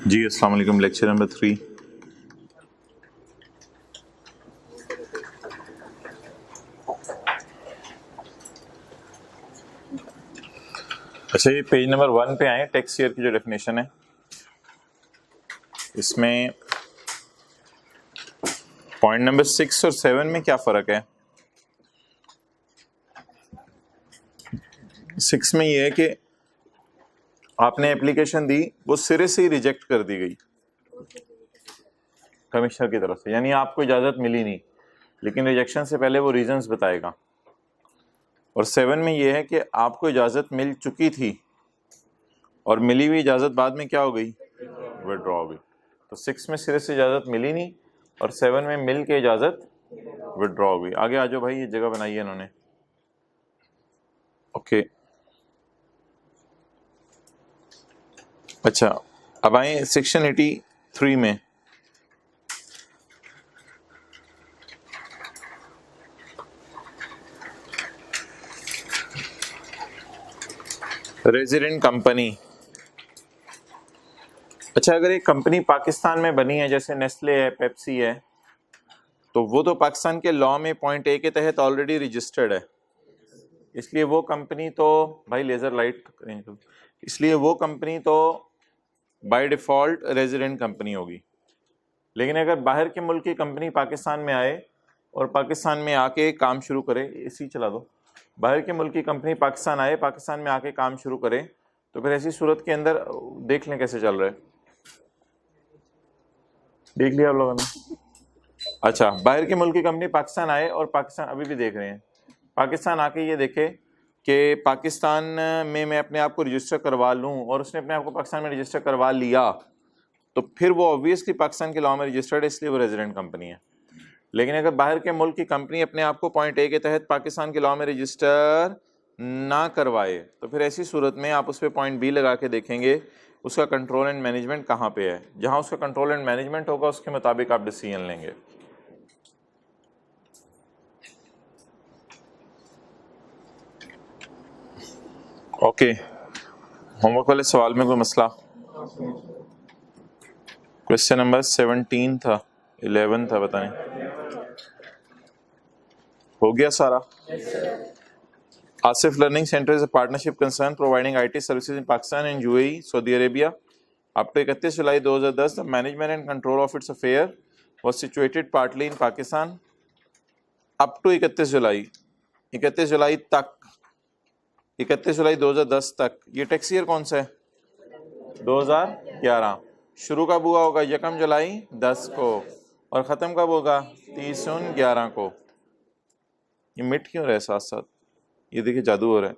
जी अस्सलाम वालेकुम। Lecture number 3। अच्छा, ये पेज नंबर 1 पे आए। टैक्स ईयर की जो डेफिनेशन है, इसमें पॉइंट नंबर 6 और 7 में क्या फ़र्क है? 6 में ये है कि आपने एप्लीकेशन दी, वो सिरे से ही रिजेक्ट कर दी गई कमिश्नर की तरफ से, यानी आपको इजाज़त मिली नहीं, लेकिन रिजेक्शन से पहले वो रीजंस बताएगा। और 7 में ये है कि आपको इजाज़त मिल चुकी थी और मिली हुई इजाज़त बाद में क्या हो गई? विड्रॉ हो गई। तो 6 में सिरे से इजाज़त मिली नहीं और 7 में मिल के इजाज़त विड्रॉ हो गई। आगे आ जाओ भाई, ये जगह बनाई है इन्होंने। ओके, अच्छा अब आए सेक्शन 83 में। Resident company. अच्छा, अगर एक कंपनी पाकिस्तान में बनी है, जैसे नेस्ले है, पेप्सी है, तो वो तो पाकिस्तान के लॉ में पॉइंट ए के तहत ऑलरेडी रजिस्टर्ड है, इसलिए वो कंपनी तो भाई लेजर लाइट करें, इसलिए वो कंपनी तो बाय डिफॉल्ट रेजिडेंट कंपनी होगी। लेकिन अगर बाहर के मुल्क की कंपनी पाकिस्तान में आए और पाकिस्तान में आके काम शुरू करे, इसी चला दो, बाहर के मुल्क की कंपनी पाकिस्तान आए, पाकिस्तान में आके काम शुरू करे, तो फिर ऐसी सूरत के अंदर देख लें कैसे चल रहा है। देख लिया आप लोगों ने? अच्छा, बाहर के मुल्क की कंपनी पाकिस्तान आए और पाकिस्तान अभी भी देख रहे हैं, पाकिस्तान आके ये देखे कि पाकिस्तान में मैं अपने आप को रजिस्टर करवा लूँ, और उसने अपने आप को पाकिस्तान में रजिस्टर करवा लिया, तो फिर वो ऑब्वियसली पाकिस्तान के लॉ में रजिस्टर्ड है, इसलिए वो रेजिडेंट कंपनी है। लेकिन अगर बाहर के मुल्क की कंपनी अपने आप को पॉइंट ए के तहत पाकिस्तान के लॉ में रजिस्टर ना करवाए, तो फिर ऐसी सूरत में आप उस पर पॉइंट बी लगा के देखेंगे उसका कंट्रोल एंड मैनेजमेंट कहाँ पे है। जहाँ उसका कंट्रोल एंड मैनेजमेंट होगा, उसके मुताबिक आप डिसीजन लेंगे। ओके, होमवर्क वाले सवाल में कोई मसला? क्वेश्चन नंबर 17 था, 11 था, पता नहीं, हो गया सारा? Asif learning centre is a partnership concern providing IT services in Pakistan and UAE, Saudi Arabia. Up to 31 July 2010, the management and control of its affair was situated partly in Pakistan. Up to 31 जुलाई, 31 जुलाई तक, 31 जुलाई 2010 तक। ये tax year कौन सा है? 2011। शुरू कब हुआ होगा? 1 जुलाई 10 को, और ख़त्म कब होगा? 30/11 को। ये मिट क्यों रहे साथ साथ? ये देखिए जादू हो रहा है।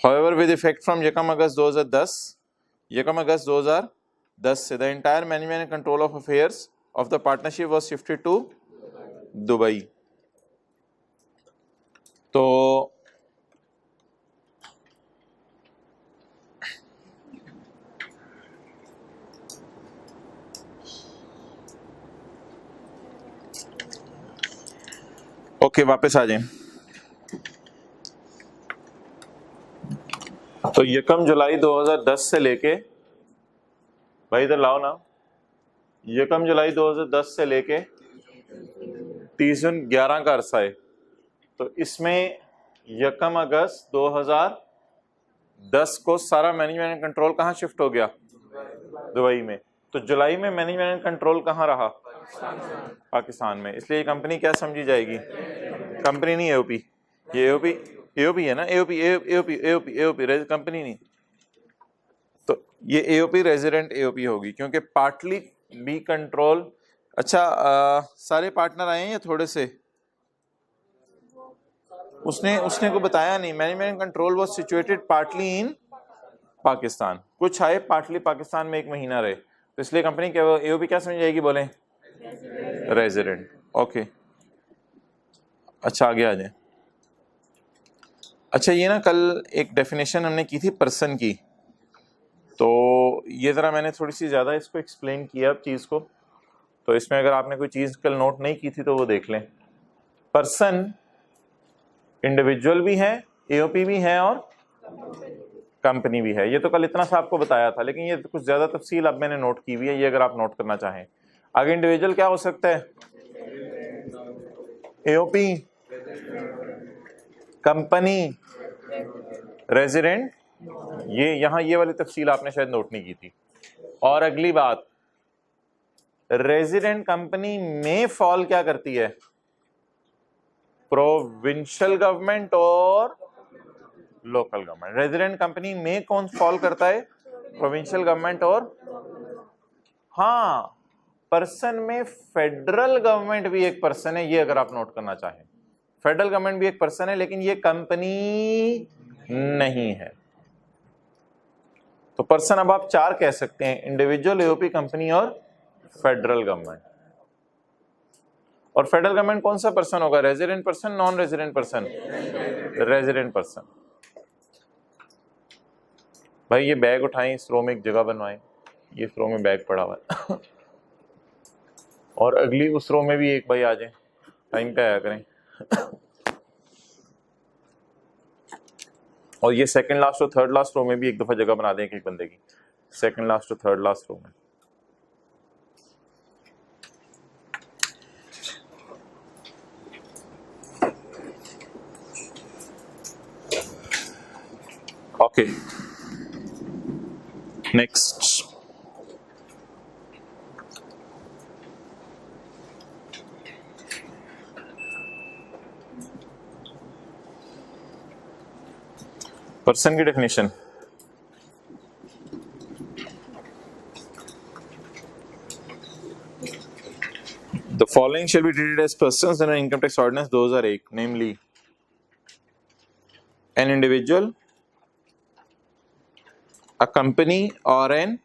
However, with effect from 1 अगस्त 2010, 1 अगस्त 2010 से the entire management and control of affairs of the partnership was shifted to Dubai. तो ओके, वापस आ जाएं। तो 1 जुलाई 2010 से लेके, भाई इधर लाओ ना, 1 जुलाई 2010 से लेके 30/11 का अरसा है। तो इसमें 1 अगस्त 2010 को सारा मैनेजमेंट एंड कंट्रोल कहाँ शिफ्ट हो गया? दुबई में। तो जुलाई में मैनेजमेंट एंड कंट्रोल कहाँ रहा? पाकिस्तान में। इसलिए ये कंपनी क्या समझी जाएगी? कंपनी नहीं, AOP। ये AOP है ना, AOP कंपनी नहीं। तो ये AOP रेजिडेंट AOP होगी, क्योंकि पार्टली बी कंट्रोल। अच्छा, सारे पार्टनर आए हैं या थोड़े से? उसने को बताया नहीं। Management control was situated partly in Pakistan, कुछ आए पार्टली पाकिस्तान में 1 महीना रहे, तो इसलिए कंपनी क्या AOP क्या समझ जाएगी? बोले रेजिडेंट। ओके, अच्छा आगे आ जाए। अच्छा, ये ना कल एक डेफिनेशन हमने की थी पर्सन की, तो ये ज़रा मैंने थोड़ी सी ज़्यादा इसको एक्सप्लेन किया चीज़ को, तो इसमें अगर आपने कोई चीज़ कल नोट नहीं की थी तो वो देख लें। पर्सन इंडिविजुअल भी है, AOP भी है और कंपनी भी है। ये तो कल इतना सा आपको बताया था, लेकिन ये कुछ ज्यादा तफसील अब मैंने नोट की हुई है, ये अगर आप नोट करना चाहें। आगे इंडिविजुअल क्या हो सकता है? AOP, company, resident. ये यहां ये वाली तफसील आपने शायद नोट नहीं की थी। और अगली बात, रेजिडेंट कंपनी में फॉल क्या करती है? प्रोविंशियल गवर्नमेंट और लोकल गवर्नमेंट। रेजिडेंट कंपनी में कौन फॉल करता है? प्रोविंशियल गवर्नमेंट और, हाँ, पर्सन में फेडरल गवर्नमेंट भी एक पर्सन है, ये अगर आप नोट करना चाहें। फेडरल गवर्नमेंट भी एक पर्सन है, लेकिन ये कंपनी नहीं है। तो पर्सन अब आप 4 कह सकते हैं, इंडिविजुअल, एओपी, कंपनी और फेडरल गवर्नमेंट। और फेडरल गवर्नमेंट कौन सा पर्सन होगा? Resident person, non resident person? Resident person. भाई ये बैग उठाएं, इस रो में एक जगह बनवाएं, ये इस रो में बैग पड़ा हुआ है और अगली उस रो में भी एक भाई आ जाए, टाइम पे आया करें और ये सेकंड लास्ट और थर्ड लास्ट रो में भी एक दफा जगह बना दें एक बंदे की, सेकंड लास्ट और थर्ड लास्ट रो में। Okay, next. पर्सन की definition, the following shall be treated as persons under income tax ordinance. Those are एक, namely an individual, a company or an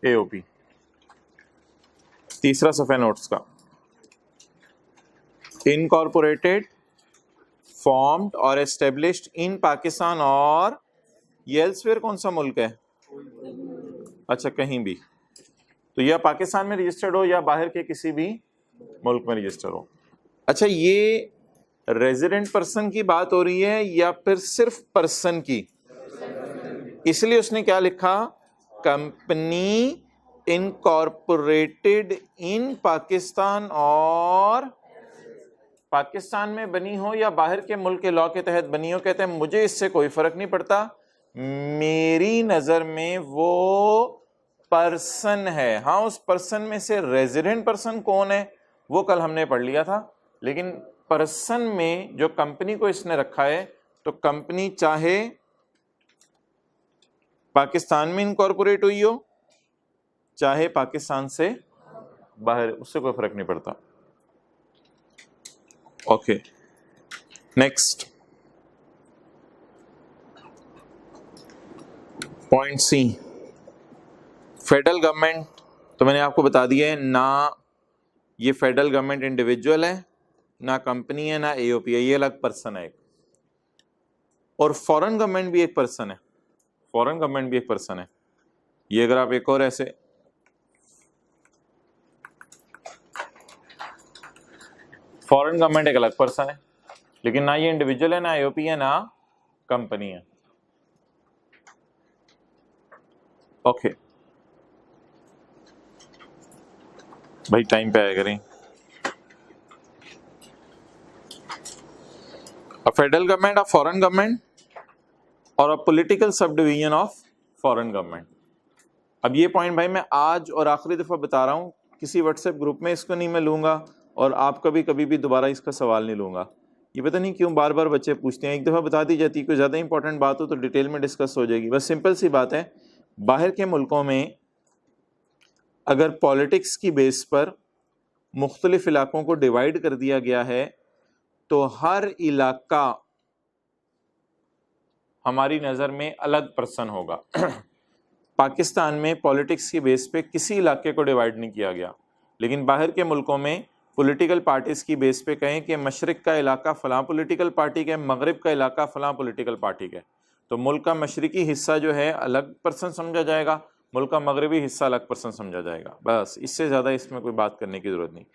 AOP। तीसरा सफा नोट्स का, incorporated, formed और established in Pakistan और ये elsewhere कौन सा मुल्क है? अच्छा, कहीं भी, तो या पाकिस्तान में रजिस्टर्ड हो या बाहर के किसी भी मुल्क में रजिस्टर्ड हो। अच्छा, ये रेजिडेंट पर्सन की बात हो रही है या फिर सिर्फ पर्सन की? इसलिए उसने क्या लिखा? कंपनी इनकॉर्पोरेटेड इन पाकिस्तान और पाकिस्तान में बनी हो या बाहर के मुल्क के लॉ के तहत बनी हो। कहते हैं मुझे इससे कोई फर्क नहीं पड़ता, मेरी नजर में वो पर्सन है। हाँ, उस पर्सन में से रेजिडेंट पर्सन कौन है वो कल हमने पढ़ लिया था, लेकिन पर्सन में जो कंपनी को इसने रखा है, तो कंपनी चाहे पाकिस्तान में इनकॉर्पोरेट हुई हो चाहे पाकिस्तान से बाहर, उससे कोई फर्क नहीं पड़ता। Okay, next point C, federal government. तो मैंने आपको बता दिया है ना, ये फेडरल गवर्नमेंट इंडिविजुअल है, ना कंपनी है, ना एओपी है, ये अलग पर्सन है एक। और फॉरेन गवर्नमेंट भी एक पर्सन है, फॉरेन गवर्नमेंट भी एक पर्सन है। ये अगर आप एक और ऐसे फॉरेन गवर्नमेंट एक अलग पर्सन है, लेकिन ना ये इंडिविजुअल है, ना एओपी है, ना कंपनी है। ओके भाई, टाइम पे आया करें। A federal government, a foreign government और a political subdivision of foreign government. अब ये पॉइंट भाई मैं आज और आखिरी दफा बता रहा हूँ, किसी व्हाट्सएप ग्रुप में इसको नहीं मैं लूंगा और आप कभी भी दोबारा इसका सवाल नहीं लूंगा। ये पता नहीं क्यों बार बार बच्चे पूछते हैं, एक दफ़ा बता दी जाती है, कोई ज़्यादा इंपॉर्टेंट बात हो तो डिटेल में डिस्कस हो जाएगी। बस सिंपल सी बात है, बाहर के मुल्कों में अगर पॉलिटिक्स की बेस पर मुख्तलिफ इलाकों को डिवाइड कर दिया गया है, तो हर इलाका हमारी नज़र में अलग पर्सन होगा। पाकिस्तान में पॉलिटिक्स की बेस पे किसी इलाके को डिवाइड नहीं किया गया, लेकिन बाहर के मुल्कों में पॉलिटिकल पार्टीज की बेस पे कहें कि मशरिक का इलाका फ़लाँ पॉलिटिकल पार्टी का है, मगरिब का इलाका फ़लाँ पॉलिटिकल पार्टी का है, तो मुल्क का मशरिकी हिस्सा जो है अलग पर्सन समझा जाएगा, मुल्क का मगरबी हिस्सा अलग पर्सन समझा जाएगा। बस इससे ज़्यादा इसमें कोई बात करने की ज़रूरत नहीं।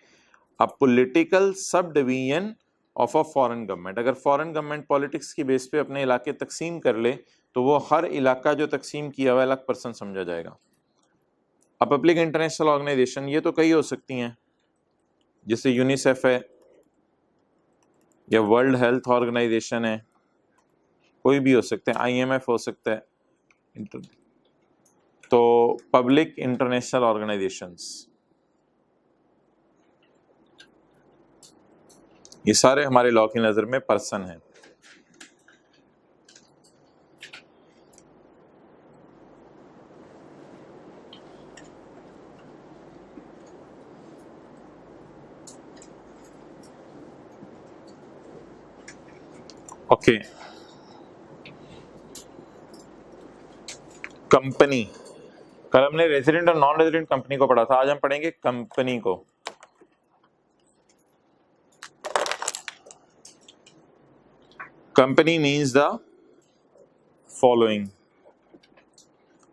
अब political subdivision of a foreign government. अगर फॉरेन गवर्नमेंट पॉलिटिक्स की बेस पे अपने इलाके तकसीम कर ले तो वो हर इलाका जो तकसीम किया हुआ अलग पर्सन समझा जाएगा। अब पब्लिक इंटरनेशनल ऑर्गेनाइजेशन ये तो कई हो सकती हैं, जैसे यूनिसेफ है या वर्ल्ड हेल्थ ऑर्गेनाइजेशन है, कोई भी हो सकते हैं, IMF हो सकता है। तो पब्लिक इंटरनेशनल ऑर्गेनाइजेशंस ये सारे हमारे लॉ की नज़र में पर्सन हैं। ओके, कंपनी, कल हमने रेजिडेंट और नॉन रेजिडेंट कंपनी को पढ़ा था, आज हम पढ़ेंगे कंपनी को। Company means the following,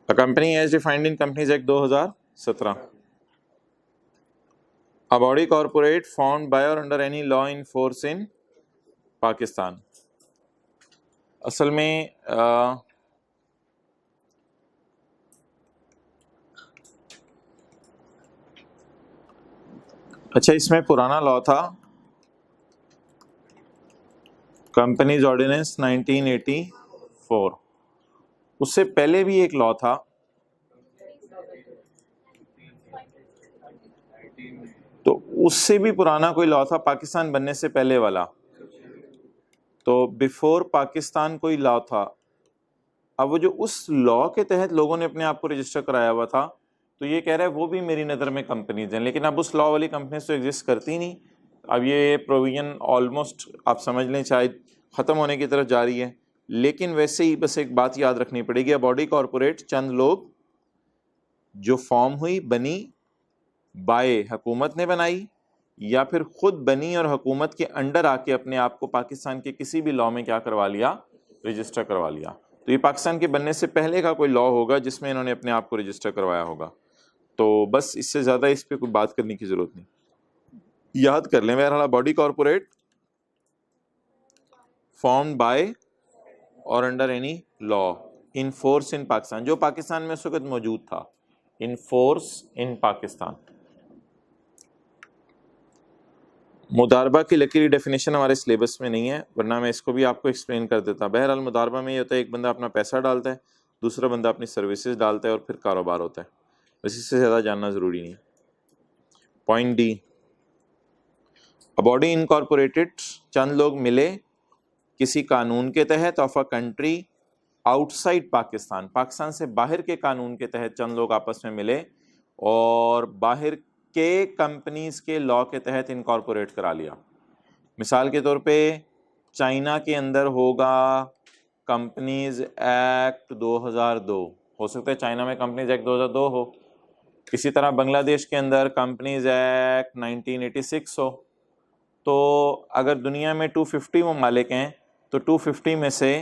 a company as defined in Companies Act 2017, a body corporate formed by or under any law in force in Pakistan. असल में अच्छा, इसमें पुराना लॉ था कंपनीज ऑर्डिनेंस 1984, उससे पहले भी एक लॉ था, तो उससे भी पुराना कोई लॉ था पाकिस्तान बनने से पहले वाला। तो बिफोर पाकिस्तान कोई लॉ था। अब वो जो उस लॉ के तहत लोगों ने अपने आप को रजिस्टर कराया हुआ था, तो ये कह रहा है वो भी मेरी नज़र में कंपनीज हैं, लेकिन अब उस लॉ वाली कंपनीज तो एग्जिस्ट करती नहीं। अब ये प्रोविजन ऑलमोस्ट आप समझ लें शायद ख़त्म होने की तरफ जा रही है। लेकिन वैसे ही बस एक बात याद रखनी पड़ेगी, बॉडी कॉरपोरेट चंद लोग जो फॉर्म हुई, बनी, बाय हुकूमत ने बनाई या फिर खुद बनी और हुकूमत के अंडर आके अपने आप को पाकिस्तान के किसी भी लॉ में क्या करवा लिया, रजिस्टर करवा लिया। तो ये पाकिस्तान के बनने से पहले का कोई लॉ होगा जिसमें इन्होंने अपने आप को रजिस्टर करवाया होगा। तो बस इससे ज़्यादा इस पर कोई बात करने की ज़रूरत नहीं, याद कर लें। बहरहाल बॉडी कॉरपोरेट फॉर्म्ड बाय और under any law in force in Pakistan, जो पाकिस्तान में उस वक्त मौजूद था, इन फोर्स इन पाकिस्तान। मुदारबा की लकीरी डेफिनेशन हमारे सिलेबस में नहीं है, वरना मैं इसको भी आपको एक्सप्लेन कर देता। बहरहाल मुदारबा में ये होता है एक बंदा अपना पैसा डालता है, दूसरा बंदा अपनी सर्विसेज डालता है और फिर कारोबार होता है। बस इससे ज़्यादा जानना ज़रूरी नहीं। Point D, a body incorporated, चंद लोग मिले किसी कानून के तहत of a country outside Pakistan, Pakistan से बाहर के कानून के तहत चंद लोग आपस में मिले और बाहर के कंपनीज के लॉ के तहत इनकॉर्पोरेट करा लिया। मिसाल के तौर पे चाइना के अंदर होगा कंपनीज एक्ट 2002, हो सकता है चाइना में कंपनीज एक्ट 2002 हो। इसी तरह बांग्लादेश के अंदर कंपनीज एक्ट 1986 हो। तो अगर दुनिया में 250 ममालिक हैं तो 250 में से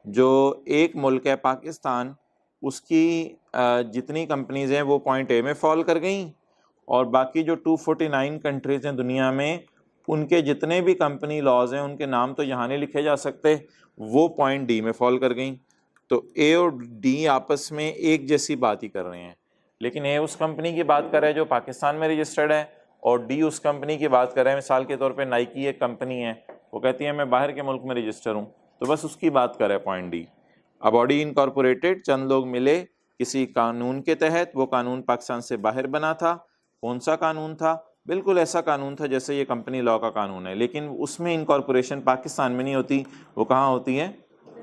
जो एक मुल्क है पाकिस्तान, उसकी जितनी कंपनीज हैं वो पॉइंट ए में फॉल कर गई, और बाकी जो 249 कंट्रीज़ हैं दुनिया में, उनके जितने भी कंपनी लॉज हैं उनके नाम तो यहाँ नहीं लिखे जा सकते, वो पॉइंट डी में फॉल कर गई। तो ए और डी आपस में एक जैसी बात ही कर रहे हैं, लेकिन ए उस कंपनी की बात कर रहा है जो पाकिस्तान में रजिस्टर्ड है, और डी उस कंपनी की बात कर रहा है। मिसाल के तौर पे नाइकी एक कंपनी है, वो कहती है मैं बाहर के मुल्क में रजिस्टर हूँ, तो बस उसकी बात कर रहा है point D. A body incorporated, चंद लोग मिले किसी कानून के तहत, वो कानून पाकिस्तान से बाहर बना था। कौन सा कानून था? बिल्कुल ऐसा कानून था जैसे ये कंपनी लॉ का कानून है, लेकिन उसमें इनकॉर्पोरेशन पाकिस्तान में नहीं होती, वो कहाँ होती है?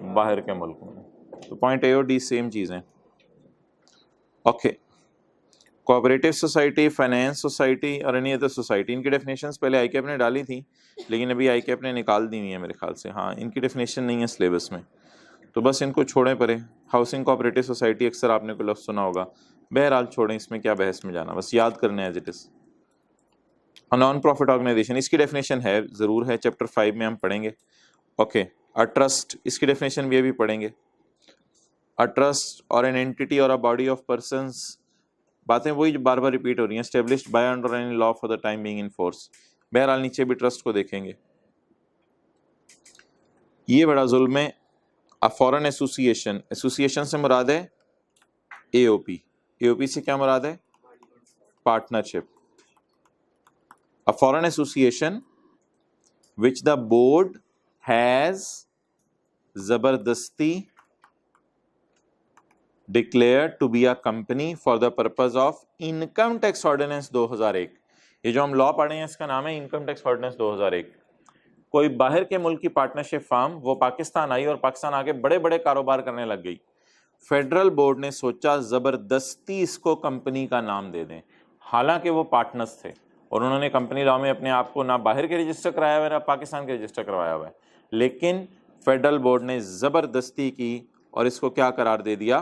बाहर के मुल्क में। तो पॉइंट ए और डी सेम चीज़ है। Okay, cooperative society, finance society और एनी अदर सोसाइटी, इनकी डेफिनेशंस पहले आईकैप ने डाली थी, लेकिन अभी आईकैप ने निकाल दी हुई है मेरे ख्याल से। हाँ, इनकी डेफिनेशन नहीं है सिलेबस में, तो बस इनको छोड़ें परे। हाउसिंग कोऑपरेटिव सोसाइटी अक्सर आपने कोई लफ्ज़ सुना होगा, बहरहाल छोड़ें, इसमें क्या बहस में जाना, बस याद करना as it is. Non profit organisation, इसकी डेफिनेशन है, ज़रूर है, चैप्टर 5 में हम पढ़ेंगे। ओके, अ ट्रस्ट, इसकी डेफिनेशन भी अभी पढ़ेंगे। अ ट्रस्ट और एन एंटिटी और अ बॉडी ऑफ पर्संस, बातें वही जो बार बार रिपीट हो रही हैं। Established by under any law for the time being in force, बहरहाल नीचे भी ट्रस्ट को देखेंगे। ये बड़ा जुल्म है। अ फॉरेन एसोसिएशन, एसोसिएशन से मुराद है एओपी, एओपी से क्या मुराद है? Partnership. A foreign association which the board has जबरदस्ती declared to be a company for the purpose of income tax ordinance 2001। ये जो हम लॉ पढ़े हैं इसका नाम है इनकम टैक्स ऑर्डिनेंस 2001। कोई बाहर के मुल्क की पार्टनरशिप फार्म वो पाकिस्तान आई और पाकिस्तान आके बड़े बड़े कारोबार करने लग गई। फेडरल बोर्ड ने सोचा जबरदस्ती इसको कंपनी का नाम दे दें, हालांकि वो पार्टनर्स थे और उन्होंने कंपनी लॉ में अपने आप को ना बाहर के रजिस्टर कराया हुआ है ना पाकिस्तान के रजिस्टर करवाया हुआ है, लेकिन फेडरल बोर्ड ने जबरदस्ती की और इसको क्या करार दे दिया?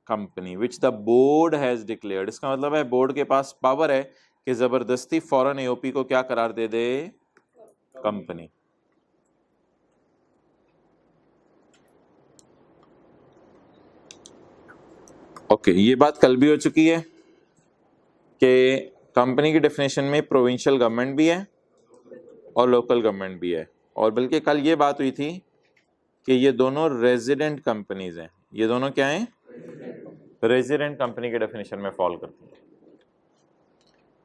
Company which the board has declared. इसका मतलब है बोर्ड के पास पावर है कि जबरदस्ती फॉरेन एओपी को क्या करार दे दे? कंपनी। ओके, ये बात कल भी हो चुकी है कि कंपनी की डेफिनेशन में प्रोविंशियल गवर्नमेंट भी है और लोकल गवर्नमेंट भी है, और बल्कि कल ये बात हुई थी कि ये दोनों रेजिडेंट कंपनीज हैं। ये दोनों क्या हैं? रेजिडेंट कंपनी के डेफिनेशन में फॉल करती है।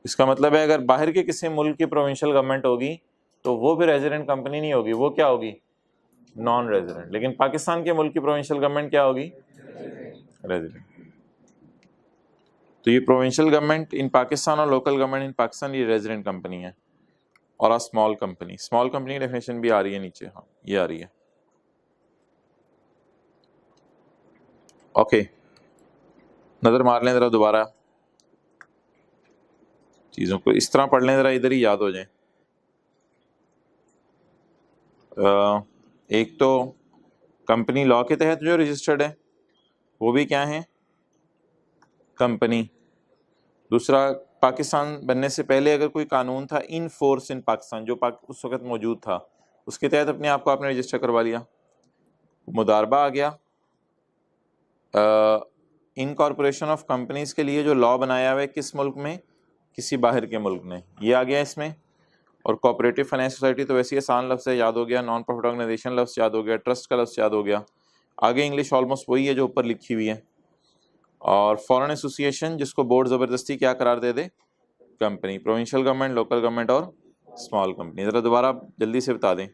इसका मतलब है अगर बाहर के किसी मुल्क की प्रोविंशियल गवर्नमेंट होगी तो वो भी रेजिडेंट कंपनी नहीं होगी, वो क्या होगी? Non resident. लेकिन पाकिस्तान के मुल्क की प्रोविंशियल गवर्नमेंट क्या होगी? रेजिडेंट। तो ये प्रोविंशियल गवर्नमेंट इन पाकिस्तान और लोकल गवर्नमेंट इन पाकिस्तान ये रेजिडेंट कंपनी है। और आ स्मॉल कंपनी, स्मॉल कंपनी की डेफिनेशन भी आ रही है नीचे, हाँ ये आ रही है। ओके, नजर मार लें जरा दोबारा, चीजों को इस तरह पढ़ लें जरा इधर ही याद हो जाए। एक तो कंपनी लॉ के तहत जो रजिस्टर्ड है वो भी क्या है? कंपनी। दूसरा, पाकिस्तान बनने से पहले अगर कोई कानून था इन फोर्स इन पाकिस्तान जो उस वक्त मौजूद था, उसके तहत अपने आप को आपने रजिस्टर करवा लिया। मुदारबा आ गया। इनकॉर्पोरेशन ऑफ कंपनीज के लिए जो लॉ बनाया हुआ है किस मुल्क में? किसी बाहर के मुल्क ने, ये आ गया इसमें। और कोऑपरेटिव फाइनेंस सोसाइटी तो वैसे ही आसान लफ्ज़ है, याद हो गया। नॉन प्रॉफिट ऑर्गेनाइजेशन लफ्ज़ याद हो गया, ट्रस्ट का लफ्ज़ याद हो गया। आगे इंग्लिश ऑलमोस्ट वही है जो ऊपर लिखी हुई है। और फॉरेन एसोसिएशन जिसको बोर्ड ज़बरदस्ती क्या करार दे दे? Company. Provincial government, local government और स्मॉल कंपनी। ज़रा दोबारा जल्दी से बता दें।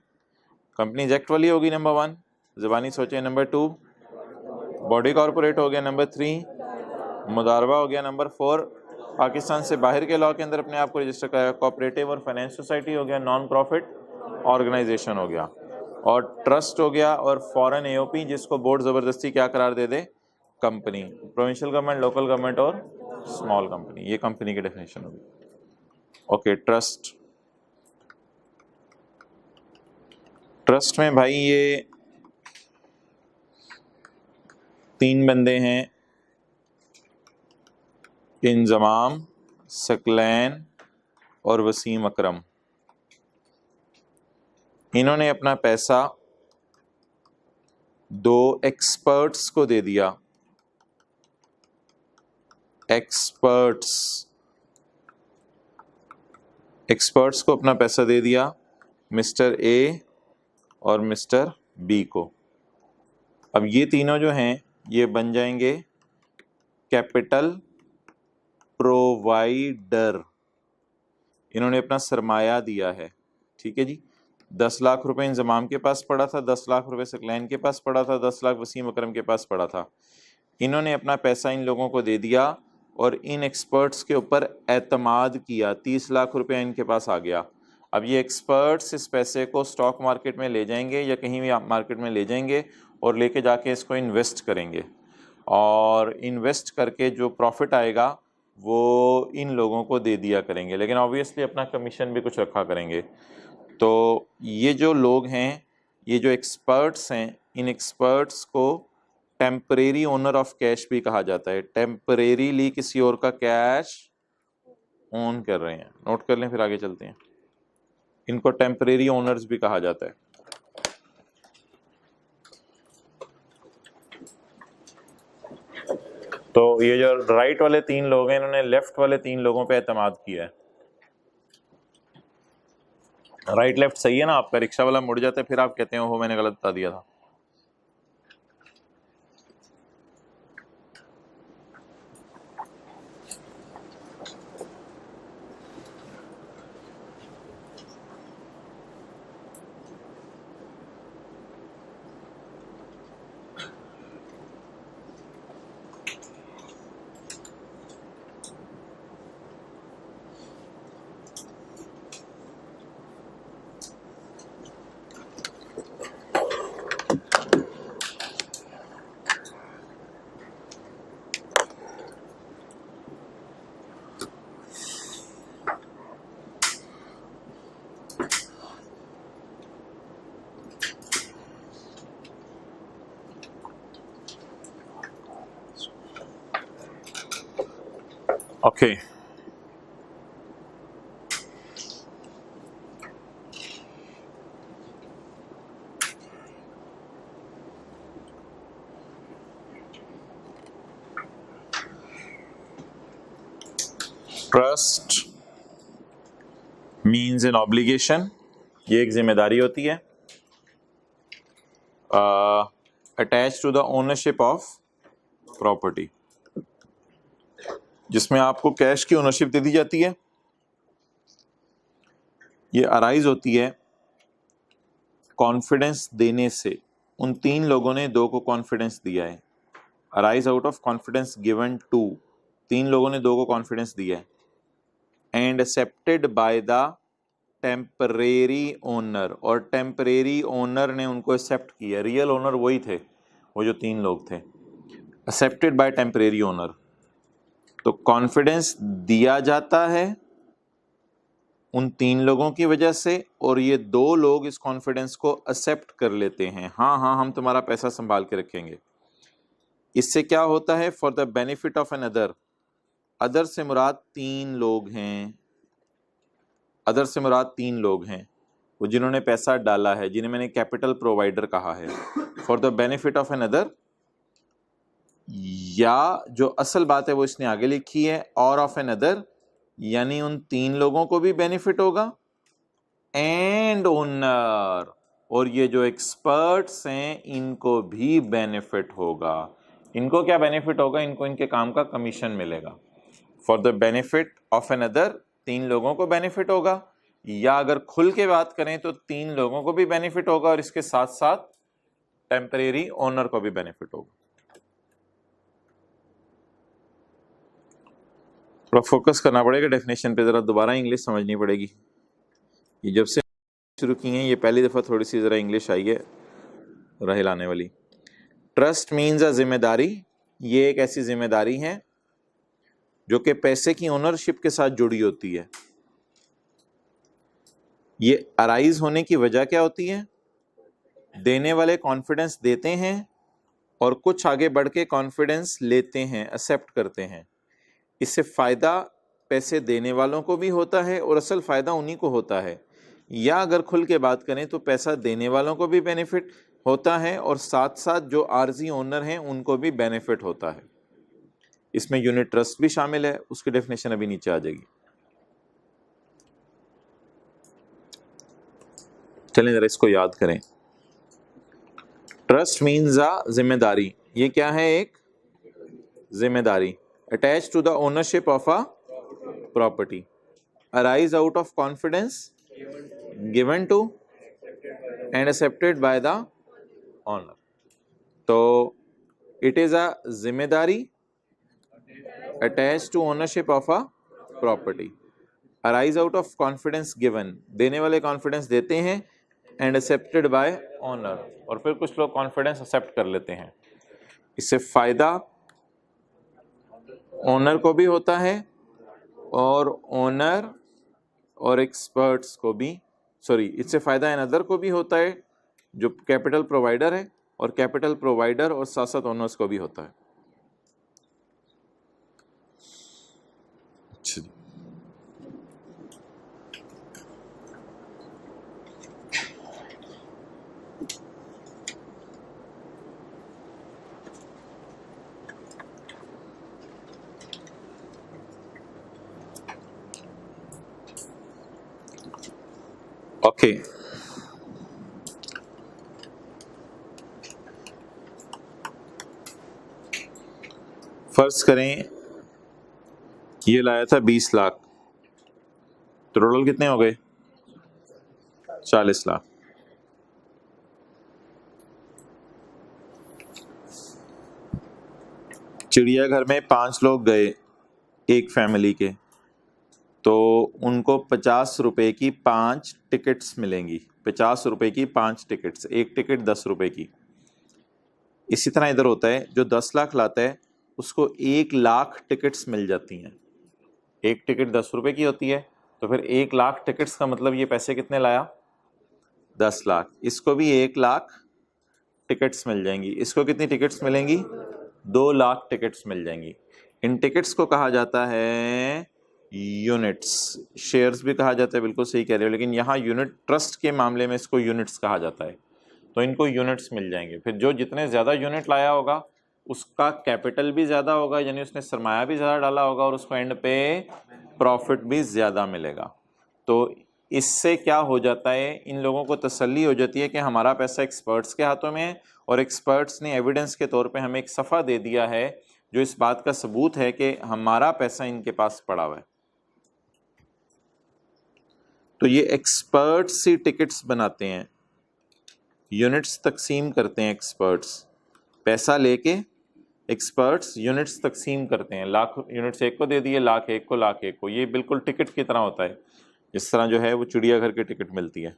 कंपनीज एक्ट वाली होगी नंबर 1, ज़बानी सोचें। नंबर 2 बॉडी कॉरपोरेट हो गया। नंबर 3 मुदारबा हो गया। नंबर 4 पाकिस्तान से बाहर के लॉ के अंदर अपने आप को रजिस्टर कराया। कोऑपरेटिव और फाइनेंस सोसाइटी हो गया। नॉन प्रॉफिट ऑर्गेनाइजेशन हो गया और ट्रस्ट हो गया। और फॉरेन एओपी जिसको बोर्ड ज़बरदस्ती क्या करार दे दे? Company. Provincial government, local government और स्मॉल कंपनी, ये कंपनी की डेफिनेशन होगी। Okay, trust. ट्रस्ट में भाई ये 3 बंदे हैं, इंजमाम, सकलैन और वसीम अकरम। इन्होंने अपना पैसा 2 एक्सपर्ट्स को दे दिया। एक्सपर्ट्स को अपना पैसा दे दिया, मिस्टर ए और मिस्टर बी को। अब ये तीनों जो हैं ये बन जाएंगे कैपिटल प्रोवाइडर। इन्होंने अपना सरमाया दिया है, ठीक है जी। 10 लाख रुपए इंजमाम के पास पड़ा था, 10 लाख रुपए सकलैन के पास पड़ा था, 10 लाख वसीम अकरम के पास पड़ा था। इन्होंने अपना पैसा इन लोगों को दे दिया और इन एक्सपर्ट्स के ऊपर एतमाद किया। 30 लाख रुपए इनके पास आ गया। अब ये एक्सपर्ट्स इस पैसे को स्टॉक मार्केट में ले जाएंगे या कहीं भी मार्केट में ले जाएंगे और लेके जाके इसको इन्वेस्ट करेंगे, और इन्वेस्ट करके जो प्रॉफिट आएगा वो इन लोगों को दे दिया करेंगे, लेकिन ऑब्वियसली अपना कमीशन भी कुछ रखा करेंगे। तो ये जो लोग हैं, ये जो एक्सपर्ट्स हैं, इन एक्सपर्ट्स को टेम्परेरी ओनर ऑफ कैश भी कहा जाता है। टेम्परेरीली किसी और का कैश ओन कर रहे हैं, नोट कर लें फिर आगे चलते हैं। इनको टेम्परेरी ओनर्स भी कहा जाता है। तो ये जो राइट वाले 3 लोग हैं इन्होंने लेफ्ट वाले 3 लोगों पे एतमाद किया है। राइट लेफ्ट सही है ना आपका, रिक्शा वाला मुड़ जाता है फिर आप कहते हैं हो मैंने गलत बता दिया था। Okay trust means an obligation, ये एक जिम्मेदारी होती है attach to the ownership of property, जिसमें आपको कैश की ओनरशिप दे दी जाती है। ये अराइज होती है कॉन्फिडेंस देने से। उन तीन लोगों ने दो को कॉन्फिडेंस दिया है, arise out of confidence given to, तीन लोगों ने दो को कॉन्फिडेंस दिया है, and accepted by the temporary owner, और टेम्परेरी ओनर ने उनको एक्सेप्ट किया, रियल ओनर वही थे, वो जो तीन लोग थे, एक्सेप्टेड बाय टेम्परेरी ओनर। तो कॉन्फिडेंस दिया जाता है उन तीन लोगों की वजह से, और ये दो लोग इस कॉन्फिडेंस को एक्सेप्ट कर लेते हैं, हाँ हाँ हम तुम्हारा पैसा संभाल के रखेंगे। इससे क्या होता है, for the benefit of an other, other से मुराद तीन लोग हैं, अदर से मुराद तीन लोग हैं वो जिन्होंने पैसा डाला है, जिन्हें मैंने कैपिटल प्रोवाइडर कहा है। For the benefit of an other, या जो असल बात है वो इसने आगे लिखी है, और ऑफ एन अदर, यानी उन तीन लोगों को भी बेनिफिट होगा, एंड ओनर, और ये जो एक्सपर्ट्स हैं इनको भी बेनिफिट होगा। इनको क्या बेनिफिट होगा, इनको इनके काम का कमीशन मिलेगा। For the benefit of an other, तीन लोगों को बेनिफिट होगा, या अगर खुल के बात करें तो तीन लोगों को भी बेनिफिट होगा और इसके साथ साथ टेम्परेरी ओनर को भी बेनिफिट होगा। थोड़ा फोकस करना पड़ेगा डेफिनेशन पे, जरा दोबारा इंग्लिश समझनी पड़ेगी। ये जब से शुरू की हैं ये पहली दफा थोड़ी सी जरा इंग्लिश आई है राह लाने वाली। ट्रस्ट मीन्स अ जिम्मेदारी, ये एक ऐसी जिम्मेदारी है जो कि पैसे की ओनरशिप के साथ जुड़ी होती है। ये अराइज होने की वजह क्या होती है, देने वाले कॉन्फिडेंस देते हैं और कुछ आगे बढ़ के कॉन्फिडेंस लेते हैं, एक्सेप्ट करते हैं। इससे फ़ायदा पैसे देने वालों को भी होता है और असल फ़ायदा उन्हीं को होता है, या अगर खुल के बात करें तो पैसा देने वालों को भी बेनिफिट होता है और साथ साथ जो आर्जी ओनर हैं उनको भी बेनिफिट होता है। इसमें यूनिट ट्रस्ट भी शामिल है, उसकी डेफिनेशन अभी नीचे आ जाएगी। चलें जरा इसको याद करें। ट्रस्ट मीन्स अ जिम्मेदारी, ये क्या है, एक जिम्मेदारी attach to the ownership of a property, arise out of confidence given to and accepted by the owner. तो इट इज अ जिम्मेदारी attach to ownership of a property, arise out of confidence given, देने वाले confidence देते हैं, and accepted bye owner, और फिर कुछ लोग कॉन्फिडेंस एक्सेप्ट कर लेते हैं। इससे फायदा ओनर को भी होता है और ओनर और एक्सपर्ट्स को भी, सॉरी, इससे फायदा अनदर को भी होता है जो कैपिटल प्रोवाइडर है, और कैपिटल प्रोवाइडर और साथ साथ ओनर्स को भी होता है। अच्छा, ओके, फर्ज करें ये लाया था 20 लाख, तो टोटल कितने हो गए? 40 लाख। चिड़ियाघर में 5 लोग गए एक फैमिली के, तो उनको 50 रुपए की 5 टिकट्स मिलेंगी। 50 रुपए की 5 टिकट्स, एक टिकट 10 रुपए की। इसी तरह इधर होता है, जो 10 लाख लाता है उसको 1 लाख टिकट्स मिल जाती हैं। एक टिकट 10 रुपए की होती है, तो फिर 1 लाख टिकट्स का मतलब ये पैसे कितने लाया? 10 लाख। इसको भी 1 लाख टिकट्स मिल जाएंगी। इसको कितनी टिकट्स मिलेंगी? 2 लाख टिकट्स मिल जाएंगी। इन टिकट्स को कहा जाता है यूनिट्स। शेयर्स भी कहा जाता है, बिल्कुल सही कह रहे हो, लेकिन यहाँ यूनिट ट्रस्ट के मामले में इसको यूनिट्स कहा जाता है। तो इनको यूनिट्स मिल जाएंगे। फिर जो जितने ज़्यादा यूनिट लाया होगा उसका कैपिटल भी ज़्यादा होगा, यानी उसने सरमाया भी ज़्यादा डाला होगा, और उसको एंड पे प्रॉफिट भी ज़्यादा मिलेगा। तो इससे क्या हो जाता है, इन लोगों को तसल्ली हो जाती है कि हमारा पैसा एक्सपर्ट्स के हाथों में है, और एक्सपर्ट्स ने एविडेंस के तौर पे हमें एक सफ़ा दे दिया है जो इस बात का सबूत है कि हमारा पैसा इनके पास पड़ा हुआ है। तो ये एक्सपर्ट्स ही टिकट्स बनाते हैं, यूनिट्स तकसीम करते हैं। एक्सपर्ट्स पैसा लेके एक्सपर्ट्स यूनिट्स तकसीम करते हैं। लाख यूनिट्स एक को दे दिए, लाख एक को, लाख एक को। ये बिल्कुल टिकट की तरह होता है, जिस तरह जो है वो चिड़ियाघर की टिकट मिलती है।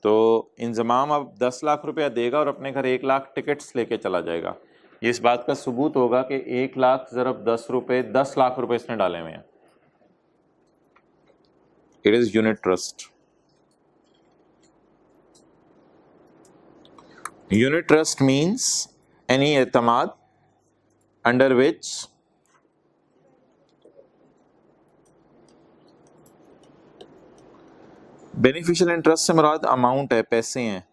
तो इंजमाम अब 10 लाख रुपया देगा और अपने घर 1 लाख टिकट्स लेके चला जाएगा। ये इस बात का सबूत होगा कि 1 लाख ज़रब 10 रुपये, 10 लाख रुपए इसने डाले हुए हैं। It is unit trust. Unit trust means any एतमाद अंडर विच बेनिफिशियल इंटरेस्ट से मुराद अमाउंट है, पैसे हैं,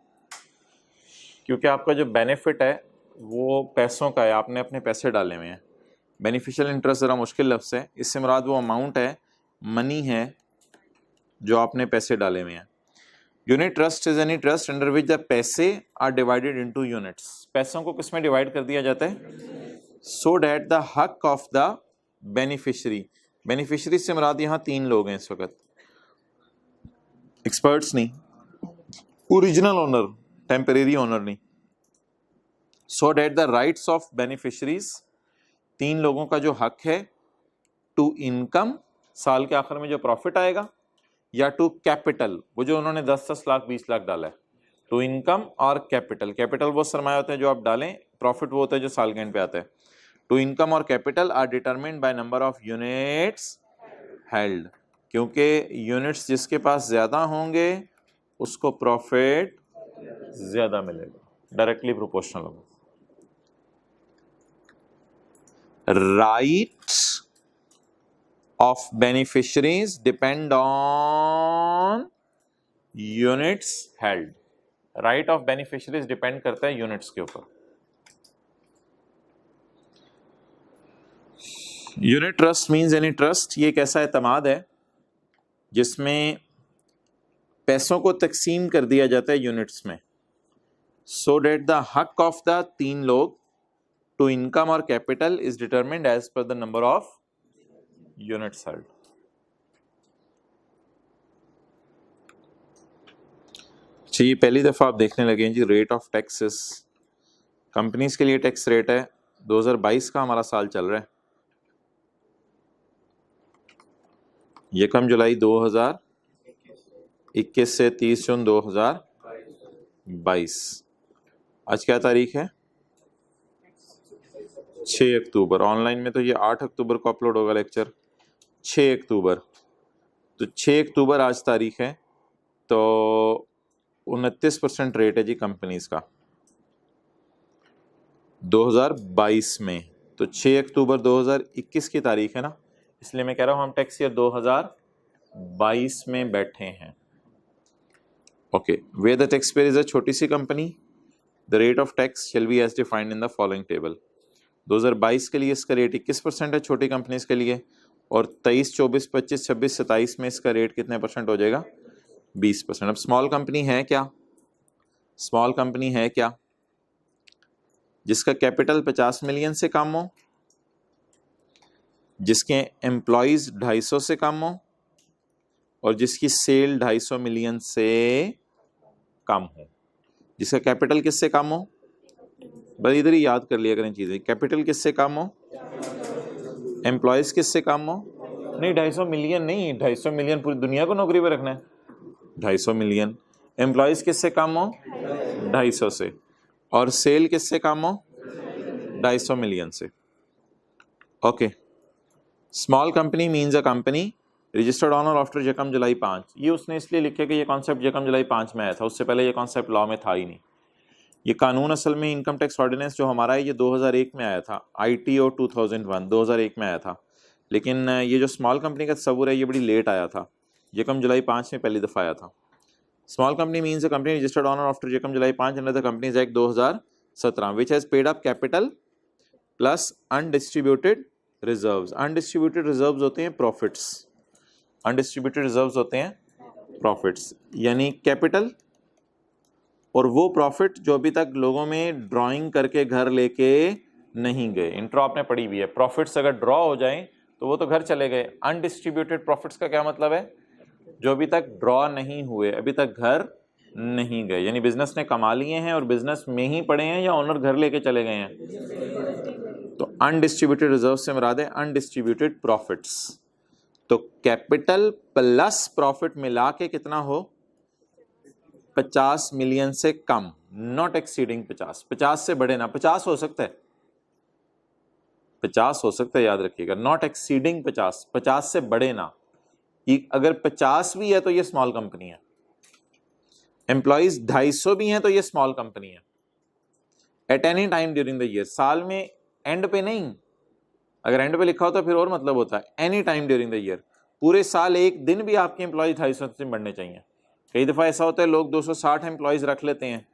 क्योंकि आपका जो बेनिफिट है वो पैसों का है, आपने अपने पैसे डाले हुए हैं। बेनिफिशियल इंटरेस्ट ज़रा मुश्किल लफ्ज़ है, इससे मुराद वो अमाउंट है, मनी है जो आपने पैसे डाले हुए हैं। Unit trust is any trust under which the पैसे आर डिवाइडेड इनटू यूनिट्स। पैसों को किस में डिवाइड कर दिया जाता है? सो डैट द हक ऑफ द बेनिफिशरी। बेनिफिशरी से मुराद यहाँ 3 लोग हैं इस वक्त, एक्सपर्ट्स नहीं, ओरिजिनल ओनर, टेम्परेरी ओनर नहीं। So that the rights of beneficiaries, 3 लोगों का जो हक है, टू इनकम, साल के आखिर में जो प्रॉफिट आएगा, या टू कैपिटल, वो जो उन्होंने 10-10 लाख 20 लाख डाला है। टू इनकम और कैपिटल। कैपिटल वो सरमाया होता है जो आप डालें, प्रॉफिट वो होता है जो साल के एंड पे आता है। टू इनकम और capital R determined by number of units held, क्योंकि यूनिट्स जिसके पास ज्यादा होंगे उसको प्रॉफिट ज्यादा मिलेगा, डायरेक्टली प्रोपोर्शनल होगा। Rights of beneficiaries depend on units held। right of beneficiaries depend करता है units के ऊपर। unit trust means any trust, ये एक ऐसा एतमाद है जिसमें पैसों को तकसीम कर दिया जाता है यूनिट्स में, so that the हक of the 3 लोग to income और capital is determined as per the number of units held. अच्छा, ये पहली दफ़ा आप देखने लगे हैं जी रेट ऑफ टैक्सेस। कंपनीज के लिए टैक्स रेट है, 2022 का हमारा साल चल रहा है, 1 जुलाई 2021 से 30 जून 2022। आज क्या तारीख है? 6 अक्टूबर। ऑनलाइन में तो ये 8 अक्टूबर को अपलोड होगा लेक्चर, 6 अक्टूबर। तो 6 अक्टूबर आज तारीख है, तो 29% रेट है जी कंपनीज का 2022 में। तो 6 अक्टूबर 2021 की तारीख है ना, इसलिए मैं कह रहा हूँ हम टैक्स ईयर 2022 में बैठे हैं। Okay, where the taxpayer is a छोटी सी company, the rate of tax shall be as defined in the following table. 2022 के लिए इसका रेट 21% है छोटी कंपनीज के लिए, और 23, 24, 25, 26, 27 में इसका रेट कितने परसेंट हो जाएगा? 20%। अब स्मॉल कंपनी है क्या? स्मॉल कंपनी है क्या? जिसका कैपिटल 50 मिलियन से कम हो, जिसके एम्प्लॉयज 250 से कम हो और जिसकी सेल 250 मिलियन से कम हो। जिसका कैपिटल किससे कम हो? बस इधर ही याद कर लिया करें चीजें। कैपिटल किससे कम हो? एम्प्लॉयज किससे कम हो? नहीं 250 मिलियन नहीं, 250 मिलियन पूरी दुनिया को नौकरी पे रखना है। 250 मिलियन। एम्प्लॉयज किससे कम हो? 250 से। और सेल किससे कम हो? 250 मिलियन से। Okay. Small company means a company registered on और आफ्टर यकम जुलाई 5। ये उसने इसलिए लिखा कि ये कॉन्सेप्ट यकम जुलाई 5 में आया था, उससे पहले ये कॉन्सेप्ट लॉ में था ही नहीं। ये कानून असल में इनकम टैक्स ऑर्डिनेंस जो हमारा है ये 2001 में आया था। ITO 2001 2001 में आया था। लेकिन ये जो स्मॉल कंपनी का तस्वुर है ये बड़ी लेट आया था, यकम जुलाई 5 में पहली दफ़ा आया था। Small company means a company registered on और आफ्टर यकम जुलाई 5 under the companies act 2017 which has paid up capital plus undistributed reserves. Undistributed reserves होते हैं प्रॉफिट्स। अनडिस्ट्रीब्यूटेड रिजर्व्स होते हैं प्रॉफिट्स, यानी कैपिटल और वो प्रॉफिट जो अभी तक लोगों में ड्राइंग करके घर लेके नहीं गए। इंट्रो आपने पढ़ी हुई है, प्रॉफिट्स अगर ड्रॉ हो जाएं तो वो तो घर चले गए। अनडिस्ट्रीब्यूटेड प्रॉफिट्स का क्या मतलब है? जो अभी तक ड्रॉ नहीं हुए, अभी तक घर नहीं गए, यानी बिजनेस ने कमा लिए हैं और बिजनेस में ही पड़े हैं या ओनर घर लेके चले गए हैं। तो अनडिस्ट्रीब्यूटेड रिजर्व से मुराद है अनडिस्ट्रीब्यूटेड प्रॉफिट्स। तो कैपिटल प्लस प्रॉफिट मिला के कितना हो? 50 मिलियन से कम, नॉट एक्सीडिंग 50। 50 से बड़े ना, 50 हो सकता है, 50 हो सकता है, याद रखिएगा, नॉट एक्सीडिंग 50, 50 से बड़े ना। अगर 50 भी है तो ये स्मॉल कंपनी है। एम्प्लॉइज 250 भी हैं तो ये स्मॉल कंपनी है। At any time during the year, साल में एंड पे नहीं, अगर एंड पे लिखा होता फिर और मतलब होता है। Any time during the year, पूरे साल एक दिन भी आपके एम्प्लॉय 250 से बढ़ने चाहिए। कई दफ़ा ऐसा होता है लोग 260 एम्प्लॉयज़ रख लेते हैं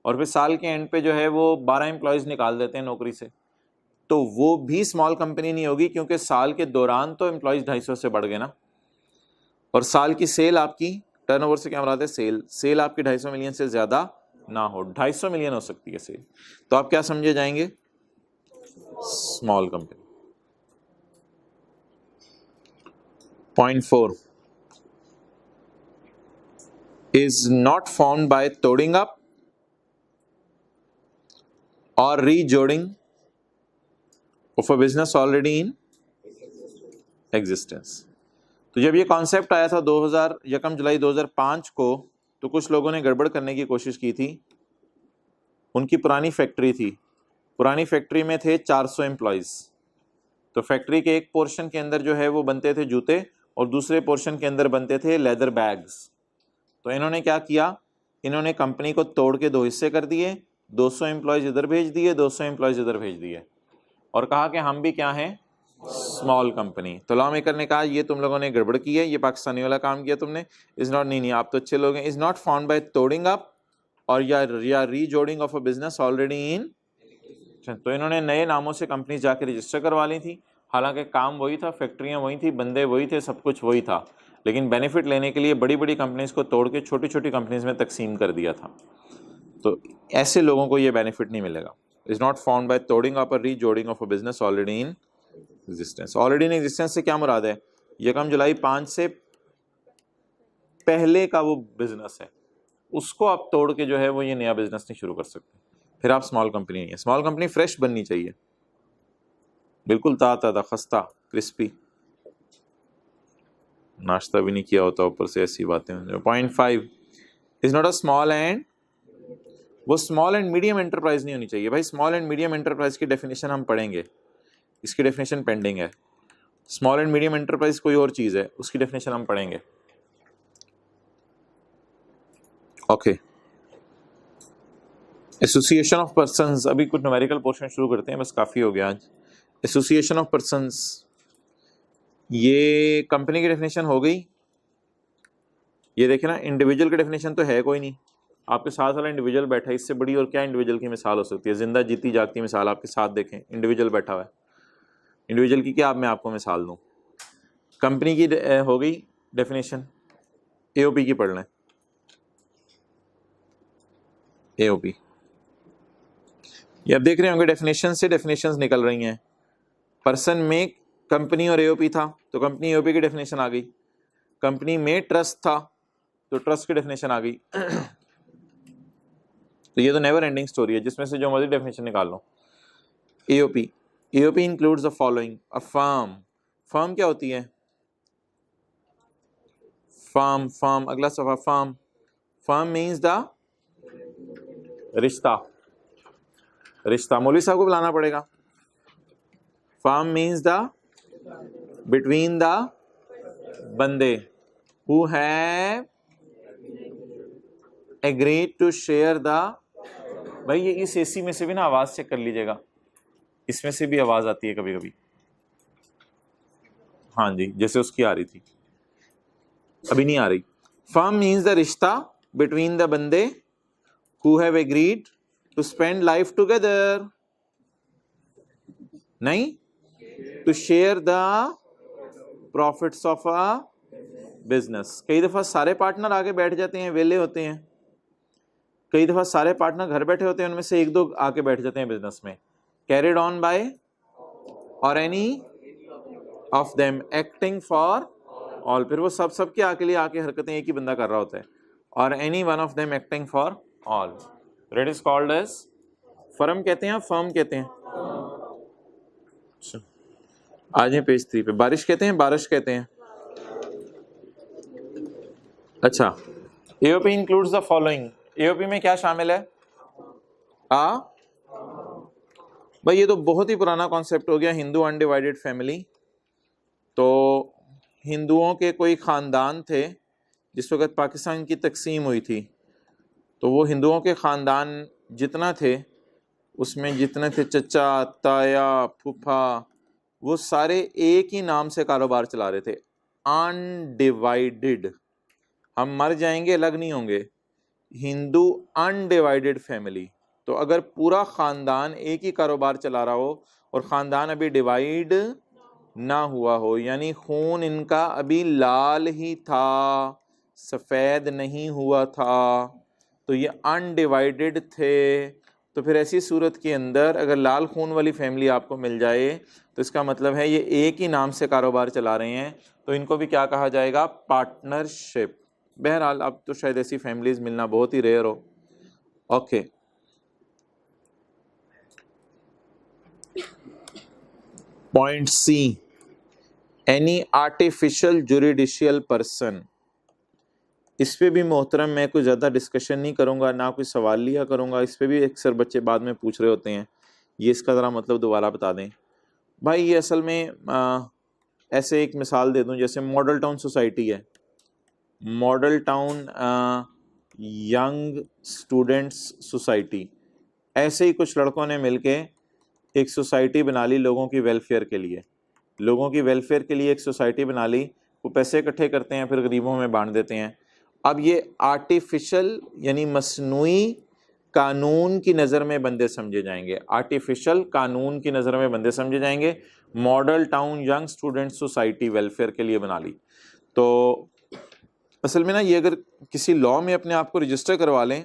और फिर साल के एंड पे जो है वो 12 एम्प्लॉयज़ निकाल देते हैं नौकरी से, तो वो भी स्मॉल कंपनी नहीं होगी, क्योंकि साल के दौरान तो एम्प्लॉयज़ 250 से बढ़ गए ना। और साल की सेल आपकी, टर्नओवर से क्या मुराद है? सेल आपकी 250 मिलियन से ज़्यादा ना हो, 250 मिलियन हो सकती है सेल, तो आप क्या समझे जाएंगे? Small company. Point 4 is not formed by throwing up or rejoining of a business already in existence। तो जब ये कॉन्सेप्ट आया था 2000 यकम जुलाई 2005 को, तो कुछ लोगों ने गड़बड़ करने की कोशिश की थी। उनकी पुरानी फैक्ट्री थी, पुरानी फैक्ट्री में थे 400 एम्प्लॉयज़। तो फैक्ट्री के एक पोर्शन के अंदर जो है वो बनते थे जूते और दूसरे पोर्शन के अंदर बनते थे लेदर बैग्स। तो इन्होंने क्या किया? इन्होंने कंपनी को तोड़ के 2 हिस्से कर दिए, 200 एम्प्लॉयज़ इधर भेज दिए, 200 एम्प्लॉयज़ इधर भेज दिए और कहा कि हम भी क्या हैं? Small company. तो लॉ मेकर ने कहा ये तुम लोगों ने गड़बड़ की है, ये पाकिस्तानी वाला काम किया तुमने। इज नॉट, नहीं आप तो अच्छे लोग हैं। इज नॉट फाउंड बाय तोड़िंग अप और या रीजोड़िंग of a business already in. तो इन्होंने नए नामों से कंपनी जाके रजिस्टर करवा ली थी, हालांकि काम वही था, फैक्ट्रियाँ वही थी, बंदे वही थे, सब कुछ वही था, लेकिन बेनिफिट लेने के लिए बड़ी बड़ी कंपनीज को तोड़ के छोटी छोटी कंपनीज में तकसीम कर दिया था। तो ऐसे लोगों को ये बेनिफिट नहीं मिलेगा। इज नॉट फाउंड बाय तोड़िंग अप और रीजोड़िंग of a business already in existence. Already in existence से क्या मुराद है? यकम जुलाई 5 से पहले का वो बिजनेस है, उसको आप तोड़ के जो है वो ये नया बिजनेस नहीं शुरू कर सकते, फिर आप स्मॉल कंपनी नहीं है। स्मॉल कंपनी फ्रेश बननी चाहिए, बिल्कुल ताज़ा खस्ता क्रिस्पी, नाश्ता भी नहीं किया होता ऊपर से ऐसी बातें। Point 5 is not a small and, वो स्मॉल एंड मीडियम एंटरप्राइज नहीं होनी चाहिए भाई। स्मॉल एंड मीडियम एंटरप्राइज की डेफिनेशन हम पढ़ेंगे, इसकी डेफिनेशन पेंडिंग है। स्मॉल एंड मीडियम एंटरप्राइज कोई और चीज़ है, उसकी डेफिनेशन हम पढ़ेंगे। ओके, एसोसिएशन ऑफ पर्संस, अभी कुछ न्यूमेरिकल पोर्शन शुरू करते हैं, बस काफ़ी हो गया आज। एसोसिएशन ऑफ पर्संस, ये कंपनी की डेफिनेशन हो गई। ये देखें ना, इंडिविजुअल की डेफिनेशन तो है कोई नहीं, आपके साथ वाला इंडिविजुअल बैठा है, इससे बड़ी और क्या इंडिविजुअल की मिसाल हो सकती है? जिंदा जीती जागती मिसाल आपके साथ देखें, इंडिविजुअल बैठा हुआ है, इंडिविजुअल की क्या मैं आपको मिसाल दूं? कंपनी की हो गई डेफिनेशन, एओपी की पढ़ लें। एओपी। ये आप देख रहे होंगे डेफिनेशन से डेफिनेशंस निकल रही हैं। पर्सन में कंपनी और एओपी था तो कंपनी एओपी की डेफिनेशन आ गई। कंपनी में ट्रस्ट था तो ट्रस्ट की डेफिनेशन आ गई। तो ये तो नेवर एंडिंग स्टोरी है, जिसमें से जो मर्जी डेफिनेशन निकाल लो। AOP, AOP includes the following. A firm, firm क्या होती है? फर्म, फर्म अगला सफा फर्म। फर्म मीन्स द रिश्ता, रिश्ता मौलवी साहब को बुलाना पड़ेगा। Firm means the between the बंदे who have agreed to share the. भाई ये इस एसी में से भी ना आवाज चेक कर लीजिएगा, इसमें से भी आवाज आती है कभी कभी। हाँ जी, जैसे उसकी आ रही थी, अभी नहीं आ रही। फर्म मीन्स द रिश्ता बिटवीन द बंदे who have agreed to spend life together, नहीं to share the profits of a business. कई दफा सारे पार्टनर आके बैठ जाते हैं, वेले होते हैं। कई दफा सारे पार्टनर घर बैठे होते हैं, उनमें से एक दो आके बैठ जाते हैं बिजनेस में। कैरिड ऑन बाय और any of them acting for all, फिर वो सब के आके लिए आके हरकतें एक ही बंदा कर रहा होता है। और any one of them acting for all, it is called as firm कहते हैं, फर्म कहते हैं। आज हैं पेज 3 पे। बारिश कहते हैं, बारिश कहते हैं। अच्छा, AOP includes the following. AOP में क्या शामिल है? आ भाई ये तो बहुत ही पुराना कॉन्सेप्ट हो गया, हिंदू अनडिवाइडेड फैमिली। तो हिंदुओं के कोई खानदान थे, जिस वक्त पाकिस्तान की तकसीम हुई थी, तो वो हिंदुओं के खानदान जितना थे, उसमें जितने थे चचा, ताया, फूफा, वो सारे एक ही नाम से कारोबार चला रहे थे। अनडिवाइडेड, हम मर जाएंगे अलग नहीं होंगे। हिंदू अनडिवाइडेड फैमिली, तो अगर पूरा खानदान एक ही कारोबार चला रहा हो और खानदान अभी डिवाइड ना हुआ हो, यानी खून इनका अभी लाल ही था, सफ़ेद नहीं हुआ था, तो ये अनडिवाइडेड थे। तो फिर ऐसी सूरत के अंदर अगर लाल खून वाली फैमिली आपको मिल जाए तो इसका मतलब है ये एक ही नाम से कारोबार चला रहे हैं, तो इनको भी क्या कहा जाएगा? पार्टनरशिप। बहरहाल अब तो शायद ऐसी फैमिलीज मिलना बहुत ही रेयर हो। Okay, point C, any artificial juridical person. इस पे भी मोहतरम मैं कुछ ज़्यादा डिस्कशन नहीं करूँगा, ना कोई सवाल लिया करूँगा। इस पे भी अक्सर बच्चे बाद में पूछ रहे होते हैं, ये इसका ज़रा मतलब दोबारा बता दें। भाई ये असल में ऐसे एक मिसाल दे दूं, जैसे मॉडल टाउन सोसाइटी है, model town young students society. ऐसे ही कुछ लड़कों ने मिलके एक सोसाइटी बना ली लोगों की वेलफेयर के लिए। लोगों की वेलफेयर के लिए एक सोसाइटी बना ली, वो पैसे इकट्ठे करते हैं, फिर गरीबों में बांट देते हैं। अब ये आर्टिफिशियल यानी मसनूई कानून की नज़र में बंदे समझे जाएंगे, आर्टिफिशियल कानून की नज़र में बंदे समझे जाएंगे। Model town young student society welfare के लिए बना ली। तो असल में ना ये अगर किसी लॉ में अपने आप को रजिस्टर करवा लें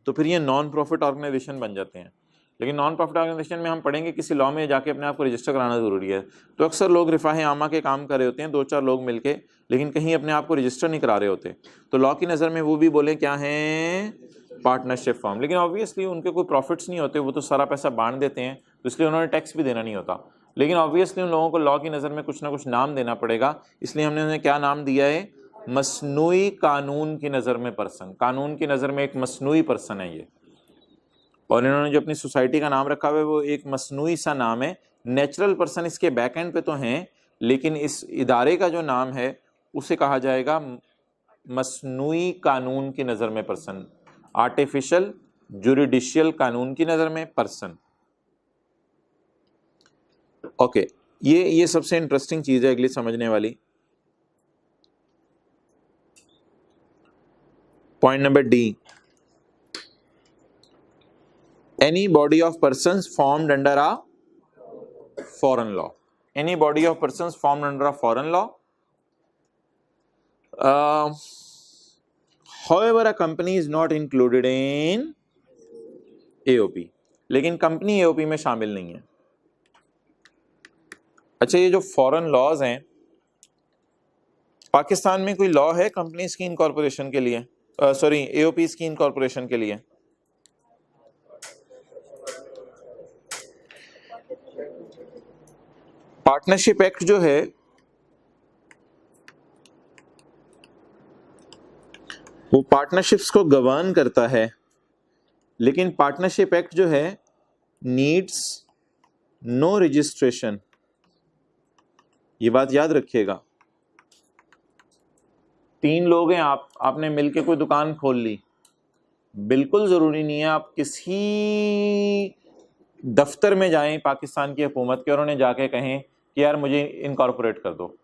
तो फिर ये नॉन प्रॉफिट ऑर्गेनाइजेशन बन जाते हैं। लेकिन नॉन प्रॉफिट ऑर्गेनाइजेशन में हम पढ़ेंगे किसी लॉ में जाके अपने आप को रजिस्टर कराना ज़रूरी है। तो अक्सर लोग रिफाह आमा के काम कर रहे होते हैं, 2-4 लोग मिलके, लेकिन कहीं अपने आप को रजिस्टर नहीं करा रहे होते। तो लॉ की नज़र में वो भी बोले क्या हैं? Partnership form. लेकिन ऑब्वियसली उनके कोई प्रॉफिट्स नहीं होते, वो तो सारा पैसा बांट देते हैं, तो इसलिए उन्होंने टैक्स भी देना नहीं होता। लेकिन ऑब्वियसली उन लोगों को लॉ की नज़र में कुछ ना कुछ नाम देना पड़ेगा, इसलिए हमने उन्हें क्या नाम दिया है? मसनूई कानून की नज़र में पर्सन। कानून की नज़र में एक मसनूई पर्सन है ये, और इन्होंने जो अपनी सोसाइटी का नाम रखा हुआ है वो एक मसनूई सा नाम है। नेचुरल पर्सन इसके बैक एंड पे तो हैं, लेकिन इस इदारे का जो नाम है उसे कहा जाएगा मसनूई कानून की नज़र में पर्सन, आर्टिफिशियल जुरिडिशियल कानून की नज़र में पर्सन। ओके, ये सबसे इंटरेस्टिंग चीज़ है अगली समझने वाली। Point number D, any body of persons formed under a foreign law, any body of persons formed under a foreign law, However, a company is not included in AOP, लेकिन company AOP में शामिल नहीं है। अच्छा, ये जो foreign laws हैं, पाकिस्तान में कोई लॉ है कंपनीज की इनकॉर्पोरेशन के लिए, सॉरी AOPs की इनकॉर्पोरेशन के लिए? पार्टनरशिप एक्ट जो है वो पार्टनरशिप्स को गवर्न करता है, लेकिन पार्टनरशिप एक्ट जो है नीड्स नो रजिस्ट्रेशन। ये बात याद रखिएगा। 3 लोग हैं, आपने मिलके कोई दुकान खोल ली, बिल्कुल ज़रूरी नहीं है आप किसी दफ्तर में जाएं पाकिस्तान की हुकूमत के और उन्हें जाके कहें कि यार मुझे इनकॉर्पोरेट कर दो,